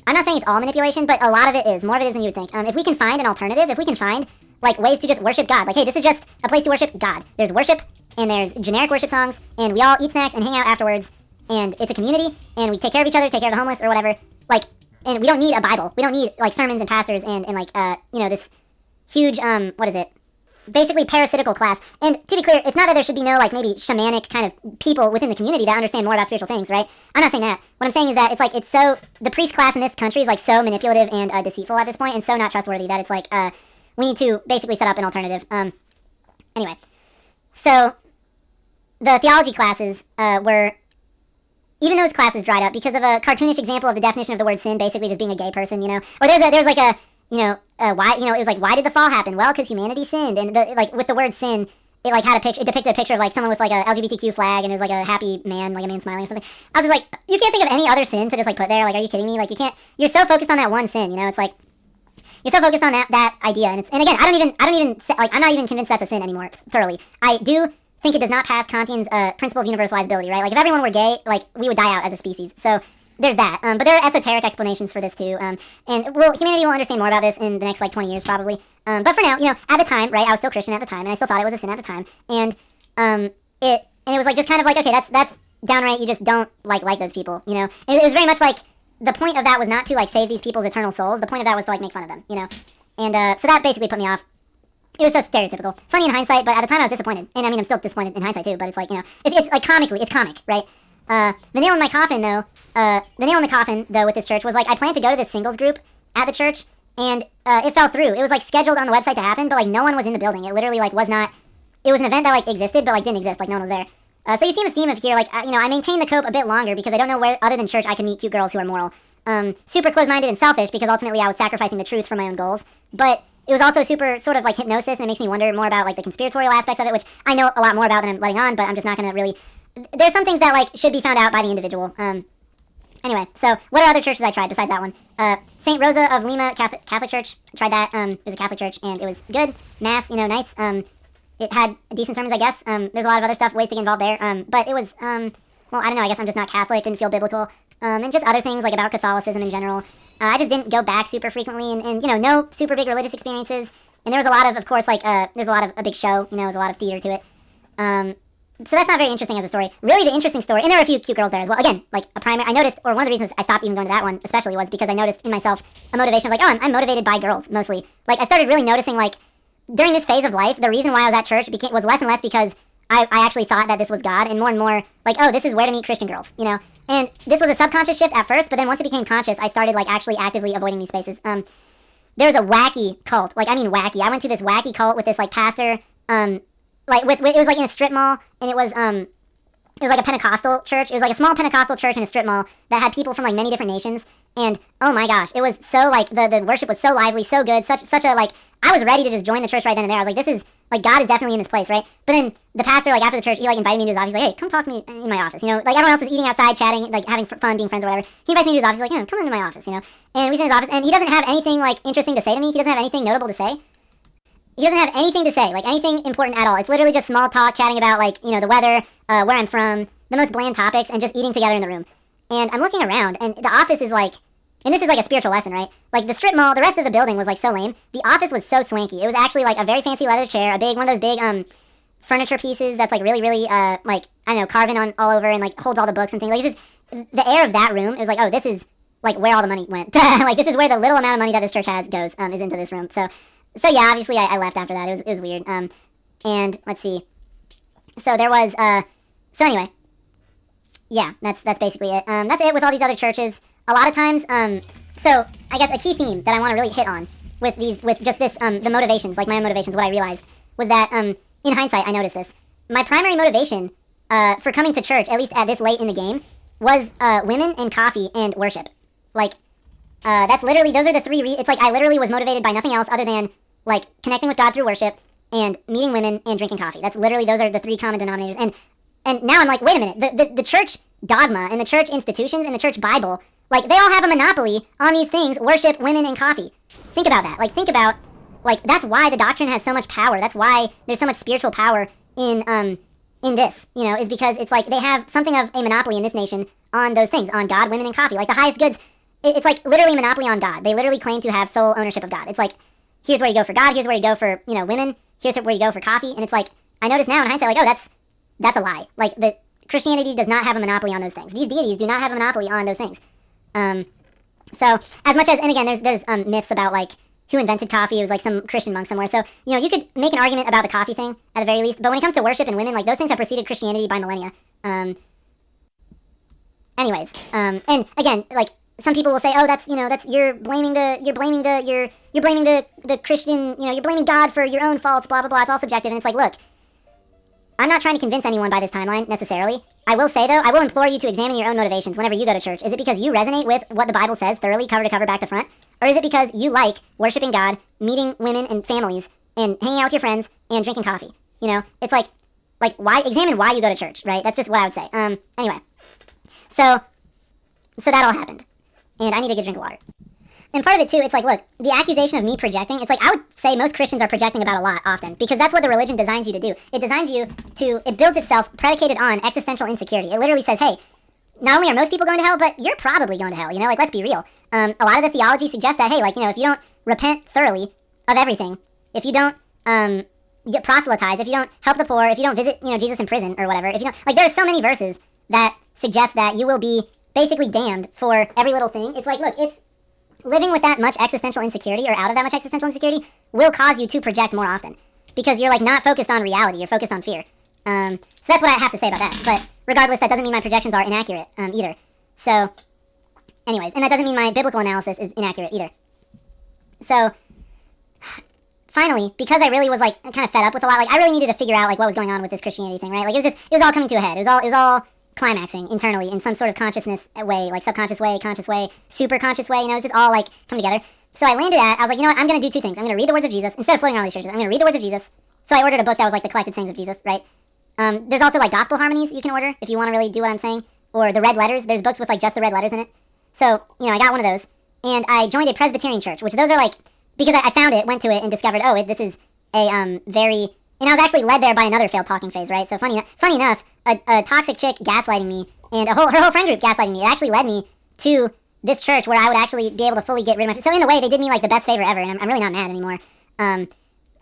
not saying it's all manipulation, but a lot of it is. More of it is than you would think. If we can find an alternative, if we can find like ways to just worship God, like, hey, this is just a place to worship God. There's worship, and there's generic worship songs, and we all eat snacks and hang out afterwards, and it's a community, and we take care of each other, take care of the homeless or whatever. Like, and we don't need a Bible. We don't need like sermons and pastors and like this huge basically parasitical class. And to be clear, it's not that there should be no like maybe shamanic kind of people within the community that understand more about spiritual things, right? I'm not saying that. What I'm saying is that it's so, the priest class in this country is like so manipulative and deceitful at this point, and so not trustworthy that it's like we need to basically set up an alternative. Anyway, so the theology classes were, even those classes dried up because of a cartoonish example of the definition of the word sin basically just being a gay person, Or there's like a why, it was like, why did the fall happen? Well, because humanity sinned, and like with the word sin, it like had a picture, it depicted a picture of like someone with like a LGBTQ flag, and it was like a happy man, like a man smiling or something. I was just like, you can't think of any other sin to just like put there. Like, are you kidding me? Like, you can't. You're so focused on that one sin, It's like, you're so focused on that idea, and again, I'm not even convinced that's a sin anymore thoroughly. I do think it does not pass Kantian's principle of universalizability, right? Like if everyone were gay, like we would die out as a species. So there's that. But there are esoteric explanations for this too. And humanity will understand more about this in the next like 20 years probably. But for now, at the time, right, I was still Christian at the time, and I still thought it was a sin at the time. And it was like just kind of like, okay, that's downright, you just don't like those people, It was very much like the point of that was not to like save these people's eternal souls. The point of that was to like make fun of them, And so that basically put me off. It was so stereotypical. Funny in hindsight, but at the time I was disappointed. And I mean, I'm still disappointed in hindsight too, but it's like, it's like comically, it's comic, right? The nail in my coffin though, with this church was like, I planned to go to this singles group at the church, and it fell through. It was like scheduled on the website to happen, but like no one was in the building. It literally like was not, it was an event that like existed, but like didn't exist, like no one was there. So you see the theme of here, like, I maintain the cope a bit longer because I don't know where other than church I can meet cute girls who are moral. Super close-minded and selfish because ultimately I was sacrificing the truth for my own goals, but it was also super sort of like hypnosis, and it makes me wonder more about like the conspiratorial aspects of it, which I know a lot more about than I'm letting on, but I'm just not going to really, there's some things that like should be found out by the individual. Anyway, so what are other churches I tried besides that one? St. Rosa of Lima Catholic Church, tried that. It was a Catholic church, and it was good. Mass, nice. It had decent sermons, I guess. There's a lot of other stuff, ways to get involved there. But it was, well, I don't know, I guess I'm just not Catholic, didn't feel biblical. And just other things, like about Catholicism in general. I just didn't go back super frequently, and no super big religious experiences. And there was a lot of course, like, there's a lot of a big show, there's a lot of theater to it. So that's not very interesting as a story. Really, the interesting story, and there were a few cute girls there as well. Again, like I noticed, or one of the reasons I stopped even going to that one, especially, was because I noticed in myself a motivation of like, I'm motivated by girls, mostly. Like, I started really noticing, like, during this phase of life, the reason why I was at church was less and less because I actually thought that this was God, and more, like, oh, this is where to meet Christian girls, And this was a subconscious shift at first, but then once it became conscious, I started, like, actually actively avoiding these spaces. There was a wacky cult, like, I mean wacky. I went to this wacky cult with this, like, pastor, like, it was, like, in a strip mall, and it was like a Pentecostal church. It was, like, a small Pentecostal church in a strip mall that had people from, like, many different nations, and, oh my gosh, it was so, like, the worship was so lively, so good, such a, like, I was ready to just join the church right then and there. I was like, this is, like, God is definitely in this place, right? But then the pastor, like, after the church, he, like, invited me to his office. He's like, hey, come talk to me in my office, Like, everyone else was eating outside, chatting, like, having fun, being friends or whatever. He invites me to his office. He's like, come into my office, And we sit in his office, and he doesn't have anything, like, interesting to say to me. He doesn't have anything notable to say. He doesn't have anything to say, like, anything important at all. It's literally just small talk, chatting about, like, the weather, where I'm from, the most bland topics, and just eating together in the room. And I'm looking around, and the office is, like, and this is like a spiritual lesson, right? Like, the strip mall, the rest of the building was like so lame. The office was so swanky. It was actually like a very fancy leather chair, one of those big furniture pieces that's like really, really like, I don't know, carving on all over and like holds all the books and things. Like, just the air of that room, it was like, oh, this is like where all the money went. Like, this is where the little amount of money that this church has goes, is into this room. So yeah, obviously I left after that. It was weird. And let's see. So there was so anyway, yeah, that's basically it. That's it with all these other churches. A lot of times, so I guess a key theme that I want to really hit on with just this, the motivations, like my own motivations, what I realized was that, in hindsight, I noticed this. My primary motivation, for coming to church, at least at this late in the game, was, women and coffee and worship. Like, that's literally, those are the three, it's like I literally was motivated by nothing else other than, like, connecting with God through worship and meeting women and drinking coffee. That's literally, those are the three common denominators. And now I'm like, wait a minute, the church dogma and the church institutions and the church Bible, like, they all have a monopoly on these things: worship, women, and coffee. Think about that. Like, think about, like, that's why the doctrine has so much power. That's why there's so much spiritual power in this, is because it's like they have something of a monopoly in this nation on those things, on God, women, and coffee. Like, the highest goods, it's like literally a monopoly on God. They literally claim to have sole ownership of God. It's like, here's where you go for God, here's where you go for, women, here's where you go for coffee, and it's like, I notice now in hindsight, like, oh, that's a lie. Like, Christianity does not have a monopoly on those things. These deities do not have a monopoly on those things. So as much as, and again, there's myths about, like, who invented coffee. It was like some Christian monk somewhere. So, you could make an argument about the coffee thing at the very least. But when it comes to worship and women, like, those things have preceded Christianity by millennia. Anyways, and again, like, some people will say, oh, that's you're blaming the Christian, you're blaming God for your own faults, blah blah blah. It's all subjective, and it's like, look, I'm not trying to convince anyone by this timeline, necessarily. I will say, though, I will implore you to examine your own motivations whenever you go to church. Is it because you resonate with what the Bible says thoroughly, cover to cover, back to front? Or is it because you like worshiping God, meeting women and families, and hanging out with your friends, and drinking coffee? It's like, why, examine why you go to church, right? That's just what I would say. Anyway. So that all happened. And I need to get a drink of water. and part of it too, it's like, look, the accusation of me projecting, it's like, I would say most Christians are projecting about a lot often, because that's what the religion designs you to do. It designs you to, it builds itself predicated on existential insecurity. It literally says, hey, not only are most people going to hell, but you're probably going to hell, you know, like, let's be real. A lot of the theology suggests that, hey, like, you know, if you don't repent thoroughly of everything, if you don't, get proselytize, if you don't help the poor, if you don't visit, you know, Jesus in prison or whatever, if you don't, like, there are so many verses that suggest that you will be basically damned for every little thing. It's like, look, it's living with that much existential insecurity or out of that much existential insecurity will cause you to project more often because you're like not focused on reality, you're focused on fear. So that's what I have to say about that. But regardless, that doesn't mean my projections are inaccurate either. So anyways, and that doesn't mean my biblical analysis is inaccurate either. So finally, because I really was like kind of fed up with a lot, like I really needed to figure out like what was going on with this Christianity thing, right? Like it was all coming to a head. It was all climaxing internally in some sort of consciousness way, like subconscious way, conscious way, super conscious way, you know, it's just all like come together. So I landed at, I was like, you know what, I'm going to do two things. I'm going to read the words of Jesus, instead of floating around these churches, I'm going to read the words of Jesus. So I ordered a book that was like the collected sayings of Jesus, right? There's also like gospel harmonies you can order if you want to really do what I'm saying, or the red letters, there's books with like just the red letters in it. So, you know, I got one of those, and I joined a Presbyterian church, which those are like, because I found it, went to it, and discovered, oh, this is a very, and I was actually led there by another failed talking phase, right? So funny enough, a toxic chick gaslighting me, and her whole friend group gaslighting me, it actually led me to this church where I would actually be able to fully get rid of my... So in a way, they did me like the best favor ever, and I'm really not mad anymore. I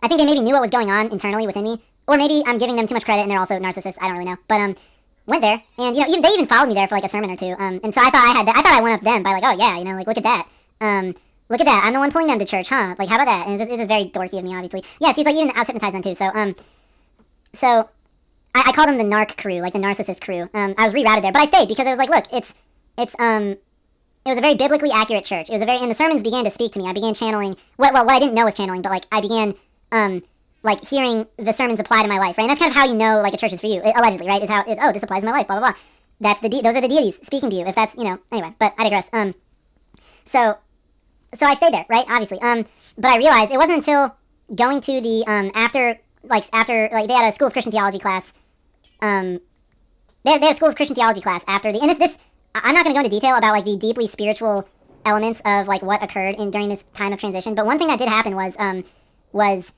think they maybe knew what was going on internally within me, or maybe I'm giving them too much credit and they're also narcissists, I don't really know. But went there, and you know, they even followed me there for like a sermon or two, and so I thought I went up them by like, oh yeah, you know, like look at that. Look at that, I'm the one pulling them to church, huh? Like, how about that? And it was just very dorky of me, obviously. Yeah, see, it's like, even I was hypnotized then, too. So, I called them the narc crew, like the narcissist crew. I was rerouted there, but I stayed because I was like, look, it was a very biblically accurate church. And the sermons began to speak to me. I began channeling, what I didn't know was channeling, but, like, I began, like, hearing the sermons apply to my life, right? And that's kind of how you know, like, a church is for you, allegedly, right? Is how, oh, this applies to my life, blah, blah, blah. Those are the deities speaking to you, if that's, you know, anyway, but I digress. So I stayed there, right? Obviously. But I realized it wasn't until going to the after they had a School of Christian Theology class. They had a School of Christian Theology class after the, and this I'm not going to go into detail about like the deeply spiritual elements of like what occurred during this time of transition. But one thing that did happen was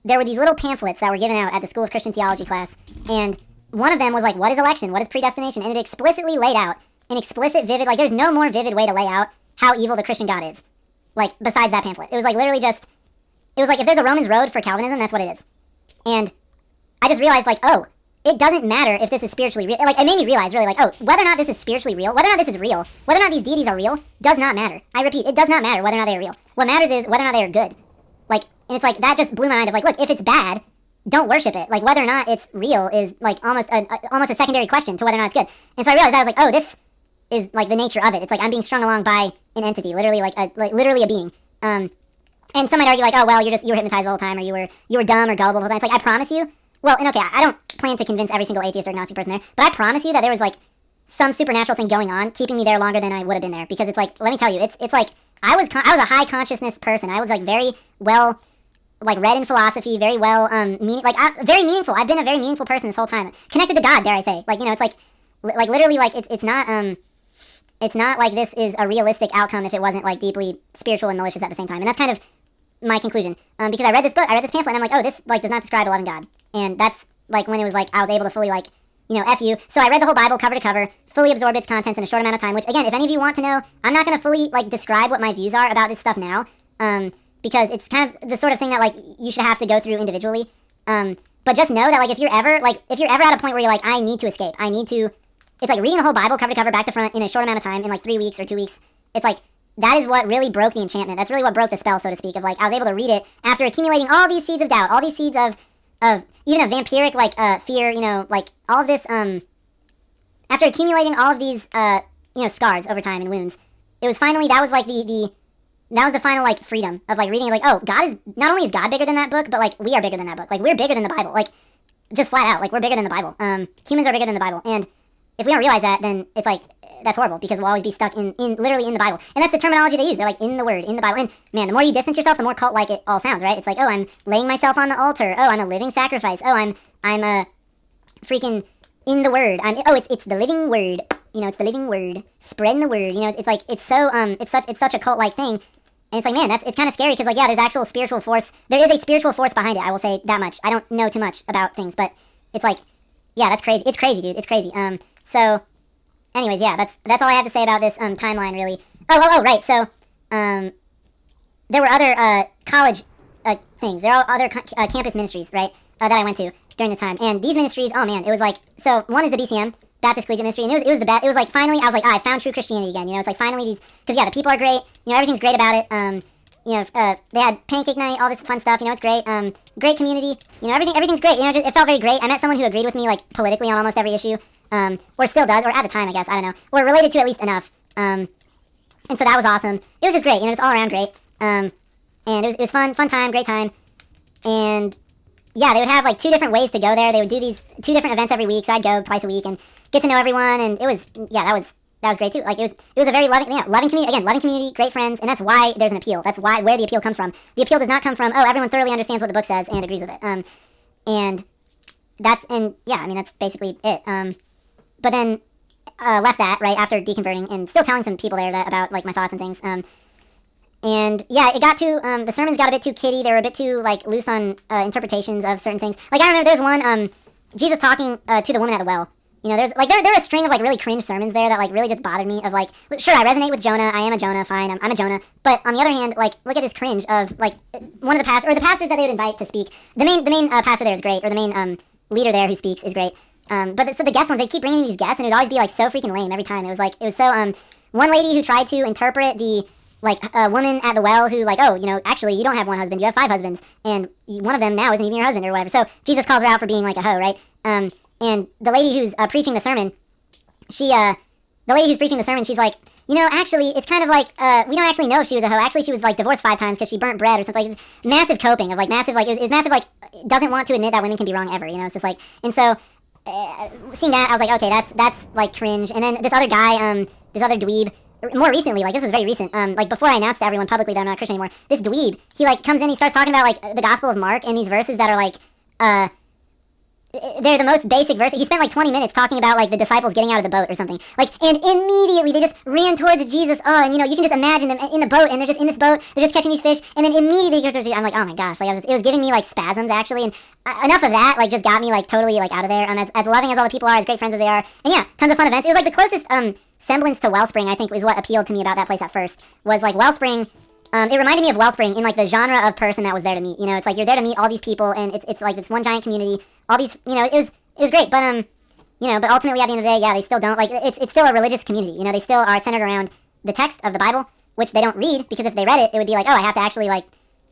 there were these little pamphlets that were given out at the School of Christian Theology class, and one of them was like, what is election? What is predestination? And it explicitly laid out an explicit, vivid, like there's no more vivid way to lay out how evil the Christian God is. Like, besides that pamphlet. It was like literally just, it was like if there's a Romans road for Calvinism, that's what it is. And I just realized like, oh, it doesn't matter if this is spiritually real. Like, it made me realize really like, oh, whether or not this is spiritually real, whether or not this is real, whether or not these deities are real, does not matter. I repeat, it does not matter whether or not they are real. What matters is whether or not they are good. Like, and it's like, that just blew my mind of like, look, if it's bad, don't worship it. Like, whether or not it's real is like almost a secondary question to whether or not it's good. And so I realized I was like, oh, this is like the nature of it. It's like I'm being strung along by an entity, literally literally a being. And some might argue like, oh well, you were hypnotized the whole time, or you were dumb or gullible the whole time. It's like, I promise you. Well, and okay, I don't plan to convince every single atheist or agnostic person there, but I promise you that there was like some supernatural thing going on, keeping me there longer than I would have been there. Because it's like, let me tell you, it's like I was a high consciousness person. I was like very well, like read in philosophy, very well, very meaningful. I've been a very meaningful person this whole time, connected to God, dare I say? Like, you know, it's like literally like it's not like this is a realistic outcome if it wasn't like deeply spiritual and malicious at the same time. And that's kind of my conclusion. Because I read this pamphlet, and I'm like, oh, this like does not describe a loving God. And that's like when it was like I was able to fully like, you know, F you. So I read the whole Bible cover to cover, fully absorbed its contents in a short amount of time, which again, if any of you want to know, I'm not going to fully like describe what my views are about this stuff now. Because it's kind of the sort of thing that like you should have to go through individually. But just know that like if you're ever at a point where you're like, I need to escape, it's like reading the whole Bible cover to cover, back to front in a short amount of time, in like 3 weeks or 2 weeks. It's like, that is what really broke the enchantment. That's really what broke the spell, so to speak, of like, I was able to read it after accumulating all these seeds of doubt, all these seeds of even a vampiric, like, fear, you know, like, all of this, after accumulating all of these, you know, scars over time and wounds, it was finally, that was like that was the final, like, freedom of, like, reading it, like, oh, not only is God bigger than that book, but, like, we are bigger than that book. Like, we're bigger than the Bible. Like, just flat out, like, we're bigger than the Bible. Humans are bigger than the Bible. And if we don't realize that, then it's like, that's horrible, because we'll always be stuck in literally in the Bible. And that's the terminology they use. They're like, in the Word, in the Bible. And man, the more you distance yourself, the more cult-like it all sounds, right? It's like, oh, I'm laying myself on the altar. Oh, I'm a living sacrifice. Oh, I'm a freaking in the Word. It's the living Word. You know, it's the living Word. Spreading the Word. You know, it's like, it's so, it's such a cult-like thing. And it's like, man, it's kind of scary because, like, yeah, there's actual spiritual force. There is a spiritual force behind it. I will say that much. I don't know too much about things, but it's like, yeah, that's crazy. It's crazy, dude. It's crazy. So, anyways, yeah, that's all I have to say about this timeline, really. Right. So, there were other college things. There are other campus ministries, right, that I went to during this time. And these ministries, oh man, it was like, so one is the BCM, Baptist Collegiate Ministry, and it was the best. It was like, finally, I was like, I found true Christianity again. You know, it's like, finally these, because yeah, the people are great. You know, everything's great about it. You know, they had pancake night, all this fun stuff. You know, it's great. Great community. You know, everything's great. You know, it felt very great. I met someone who agreed with me, like, politically on almost every issue. Or still does, or at the time, I guess, I don't know. Or related to at least enough. And so that was awesome. It was just great. You know, it's all around great. And it was fun time, great time. And yeah, they would have like 2 different ways to go there. They would do these 2 different events every week, so I'd go twice a week and get to know everyone. And it was, yeah, that was great too. Like it was a very loving community. Again, loving community, great friends, and that's why there's an appeal. That's where the appeal comes from. The appeal does not come from, oh, everyone thoroughly understands what the book says and agrees with it. And yeah, I mean that's basically it. But then left that right after deconverting and still telling some people there about like my thoughts and things. And yeah, it got to, the sermons got a bit too kiddie. They were a bit too, like, loose on interpretations of certain things. Like, I remember there's one, Jesus talking to the woman at the well. You know, there are a string of, like, really cringe sermons there that, like, really just bothered me of, like, sure, I resonate with Jonah. I am a Jonah, fine, I'm a Jonah. But on the other hand, like, look at this cringe of, like, one of the pastors that they would invite to speak. The main pastor there is great, or the main leader there who speaks is great. But so the guest ones, they keep bringing these guests, and it would always be, like, so freaking lame every time. It was so, one lady who tried to interpret the, like, a woman at the well who, like, oh, you know, actually, you don't have one husband, you have 5 husbands, and one of them now isn't even your husband or whatever. So Jesus calls her out for being, like, a hoe, right? And the lady who's preaching the sermon, she's like, you know, actually, it's kind of like, we don't actually know if she was a hoe. Actually, she was, like, divorced 5 times because she burnt bread or something. Like, massive coping of, like, massive, like, it was massive, like, doesn't want to admit that women can be wrong ever, you know? It's just, like, and so, seeing that, I was like, okay, that's, like, cringe. And then this other guy, this other dweeb, more recently, like, this was very recent, like, before I announced to everyone publicly that I'm not a Christian anymore, this dweeb, he, like, comes in, he starts talking about, like, the Gospel of Mark and these verses that are, like, they're the most basic verses. He spent, like, 20 minutes talking about, like, the disciples getting out of the boat or something. Like, and immediately they just ran towards Jesus. Oh, and, you know, you can just imagine them in the boat, and they're just in this boat, they're just catching these fish, and then immediately he goes towards Jesus. I'm like, oh my gosh, like, it was giving me, like, spasms, actually, and enough of that, like, just got me, like, totally, like, out of there. As loving as all the people are, as great friends as they are, and yeah, tons of fun events. It was, like, the closest, semblance to Wellspring, I think, was what appealed to me about that place at first, was, like, Wellspring. It reminded me of Wellspring in, like, the genre of person that was there to meet. You know, it's like you're there to meet all these people, and it's like this one giant community. All these, you know, it was great, but you know, but ultimately at the end of the day, yeah, they still don't, like, it's still a religious community. You know, they still are centered around the text of the Bible, which they don't read, because if they read it, it would be like, oh, I have to actually, like,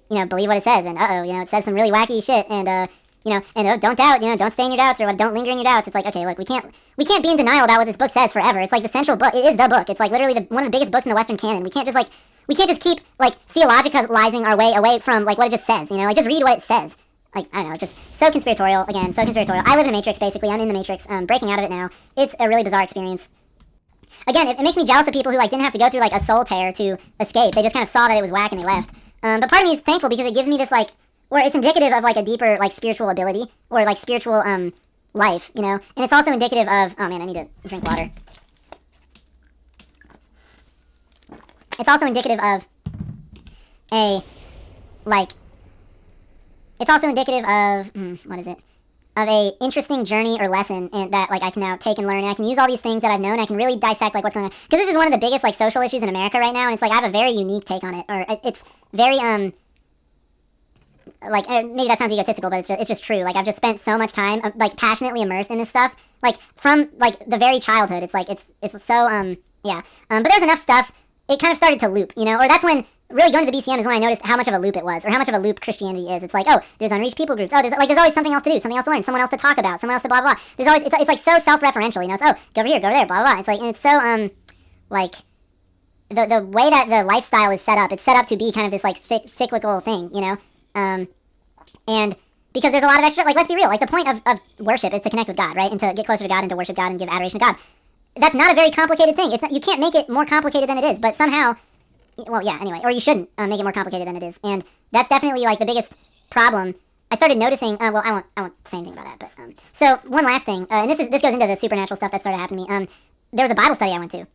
you know, believe what it says, and you know, it says some really wacky shit, and you know, and don't doubt, you know, don't stay in your doubts, or don't linger in your doubts. It's like, okay, look, we can't be in denial about what this book says forever. It's like the central book. It is the book. It's like literally one of the biggest books in the Western canon. We can't just keep, like, theologicalizing our way away from, like, what it just says, you know, like, just read what it says. Like, I don't know, it's just so conspiratorial, again, so conspiratorial. I live in a matrix, basically. I'm in the matrix, breaking out of it now. It's a really bizarre experience. Again, it makes me jealous of people who, like, didn't have to go through, like, a soul tear to escape. They just kind of saw that it was whack and they left. But part of me is thankful because it gives me this, like, or it's indicative of, like, a deeper, like, spiritual ability, or, like, spiritual, life, you know? And it's also indicative of, oh man, I need to drink water. It's also indicative of it's also indicative of, what is it? Of a interesting journey or lesson and that, like, I can now take and learn, and I can use all these things that I've known, I can really dissect, like, what's going on. Because this is one of the biggest, like, social issues in America right now, and it's like, I have a very unique take on it, or it's very, like, maybe that sounds egotistical, but it's just true. Like, I've just spent so much time, like, passionately immersed in this stuff, like, from, like, the very childhood. It's like, it's so, yeah. But there's enough stuff, it kind of started to loop, you know? Or that's when, really going to the BCM is when I noticed how much of a loop it was, or how much of a loop Christianity is. It's like, oh, there's unreached people groups. Oh, there's always something else to do, something else to learn, someone else to talk about, someone else to blah, blah, blah. There's always, it's like so self-referential, you know? It's, oh, go over here, go over there, blah, blah, blah. It's like, and it's so, like, the way that the lifestyle is set up, it's set up to be kind of this, like, cyclical thing, you know? And because there's a lot of extra, like, let's be real, like, the point of worship is to connect with God, right? And to get closer to God and to worship God and give adoration to God. That's not a very complicated thing. It's not, you can't make it more complicated than it is, but somehow, well, yeah, anyway, or you shouldn't make it more complicated than it is. And that's definitely, like, the biggest problem. I started noticing, well, I won't say anything about that, but, so, one last thing, and this goes into the supernatural stuff that started happening to me. There was a Bible study I went to,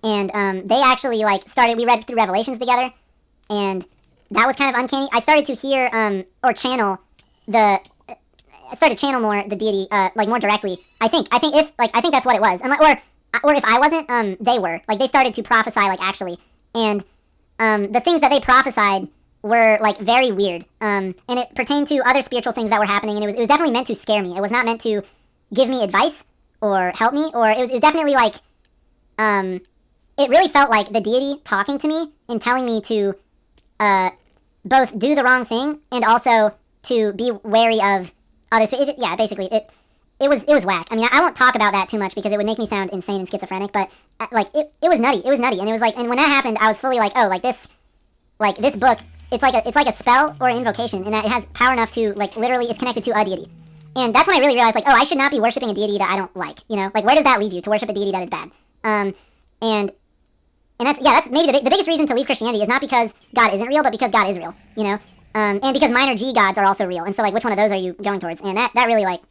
and, they actually, like, we read through Revelations together, and that was kind of uncanny. I started to hear or channel the. I started to channel more the deity, like more directly. I think that's what it was, or if I wasn't, they were. Like they started to prophesy, like actually, and the things that they prophesied were like very weird. And it pertained to other spiritual things that were happening, and it was definitely meant to scare me. It was not meant to give me advice or help me, or it was definitely like, it really felt like the deity talking to me and telling me to, both do the wrong thing and also to be wary of others. Yeah, basically, it was whack. I mean, I won't talk about that too much because it would make me sound insane and schizophrenic, but like it was nutty. It was nutty, and it was like, and when that happened, I was fully like, oh, like this book, it's like a spell or an invocation, and that it has power enough to like literally it's connected to a deity. And that's when I really realized, like, oh, I should not be worshiping a deity that I don't like. You know, like where does that lead you to worship a deity that is bad? And that's maybe the biggest reason to leave Christianity is not because God isn't real, but because God is real. You know, and because minor G gods are also real. And so like, which one of those are you going towards? And that really like,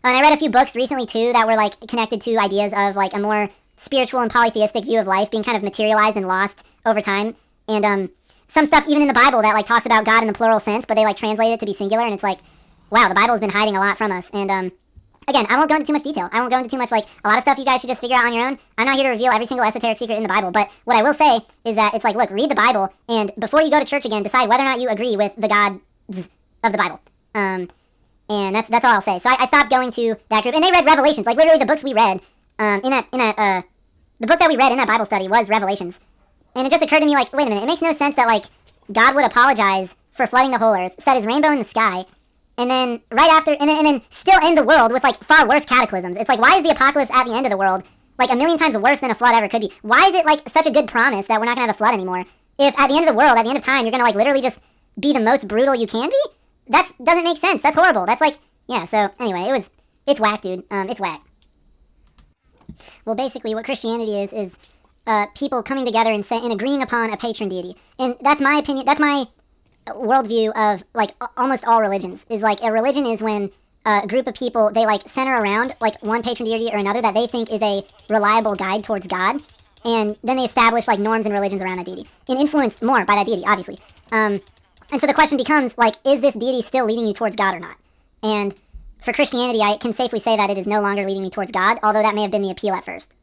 and I read a few books recently too that were like connected to ideas of like a more spiritual and polytheistic view of life being kind of materialized and lost over time. And some stuff even in the Bible that like talks about God in the plural sense, but they like translate it to be singular, and it's like, wow, the Bible has been hiding a lot from us. And again, I won't go into too much detail. I won't go into too much, like, a lot of stuff you guys should just figure out on your own. I'm not here to reveal every single esoteric secret in the Bible, but what I will say is that it's like, look, read the Bible, and before you go to church again, decide whether or not you agree with the gods of the Bible. And that's all I'll say. So I stopped going to that group, and they read Revelations. Like, literally the books we read, the book that we read in that Bible study was Revelations. And it just occurred to me, like, wait a minute, it makes no sense that, like, God would apologize for flooding the whole earth, set his rainbow in the sky, and then right after, and then still end the world with like far worse cataclysms. It's like, why is the apocalypse at the end of the world like a million times worse than a flood ever could be? Why is it like such a good promise that we're not gonna have a flood anymore? If at the end of the world, at the end of time, you're gonna like literally just be the most brutal you can be? That doesn't make sense. That's horrible. That's like, yeah. So anyway, it's whack, dude. It's whack. Well, basically, what Christianity is people coming together and agreeing upon a patron deity, and that's my opinion. That's my worldview of like almost all religions. Is like a religion is when a group of people, they like center around like one patron deity or another that they think is a reliable guide towards God, and then they establish like norms and religions around that deity and influenced more by that deity, obviously. And so the question becomes like, is this deity still leading you towards God or not? And for Christianity, I can safely say that it is no longer leading me towards God, although that may have been the appeal at first.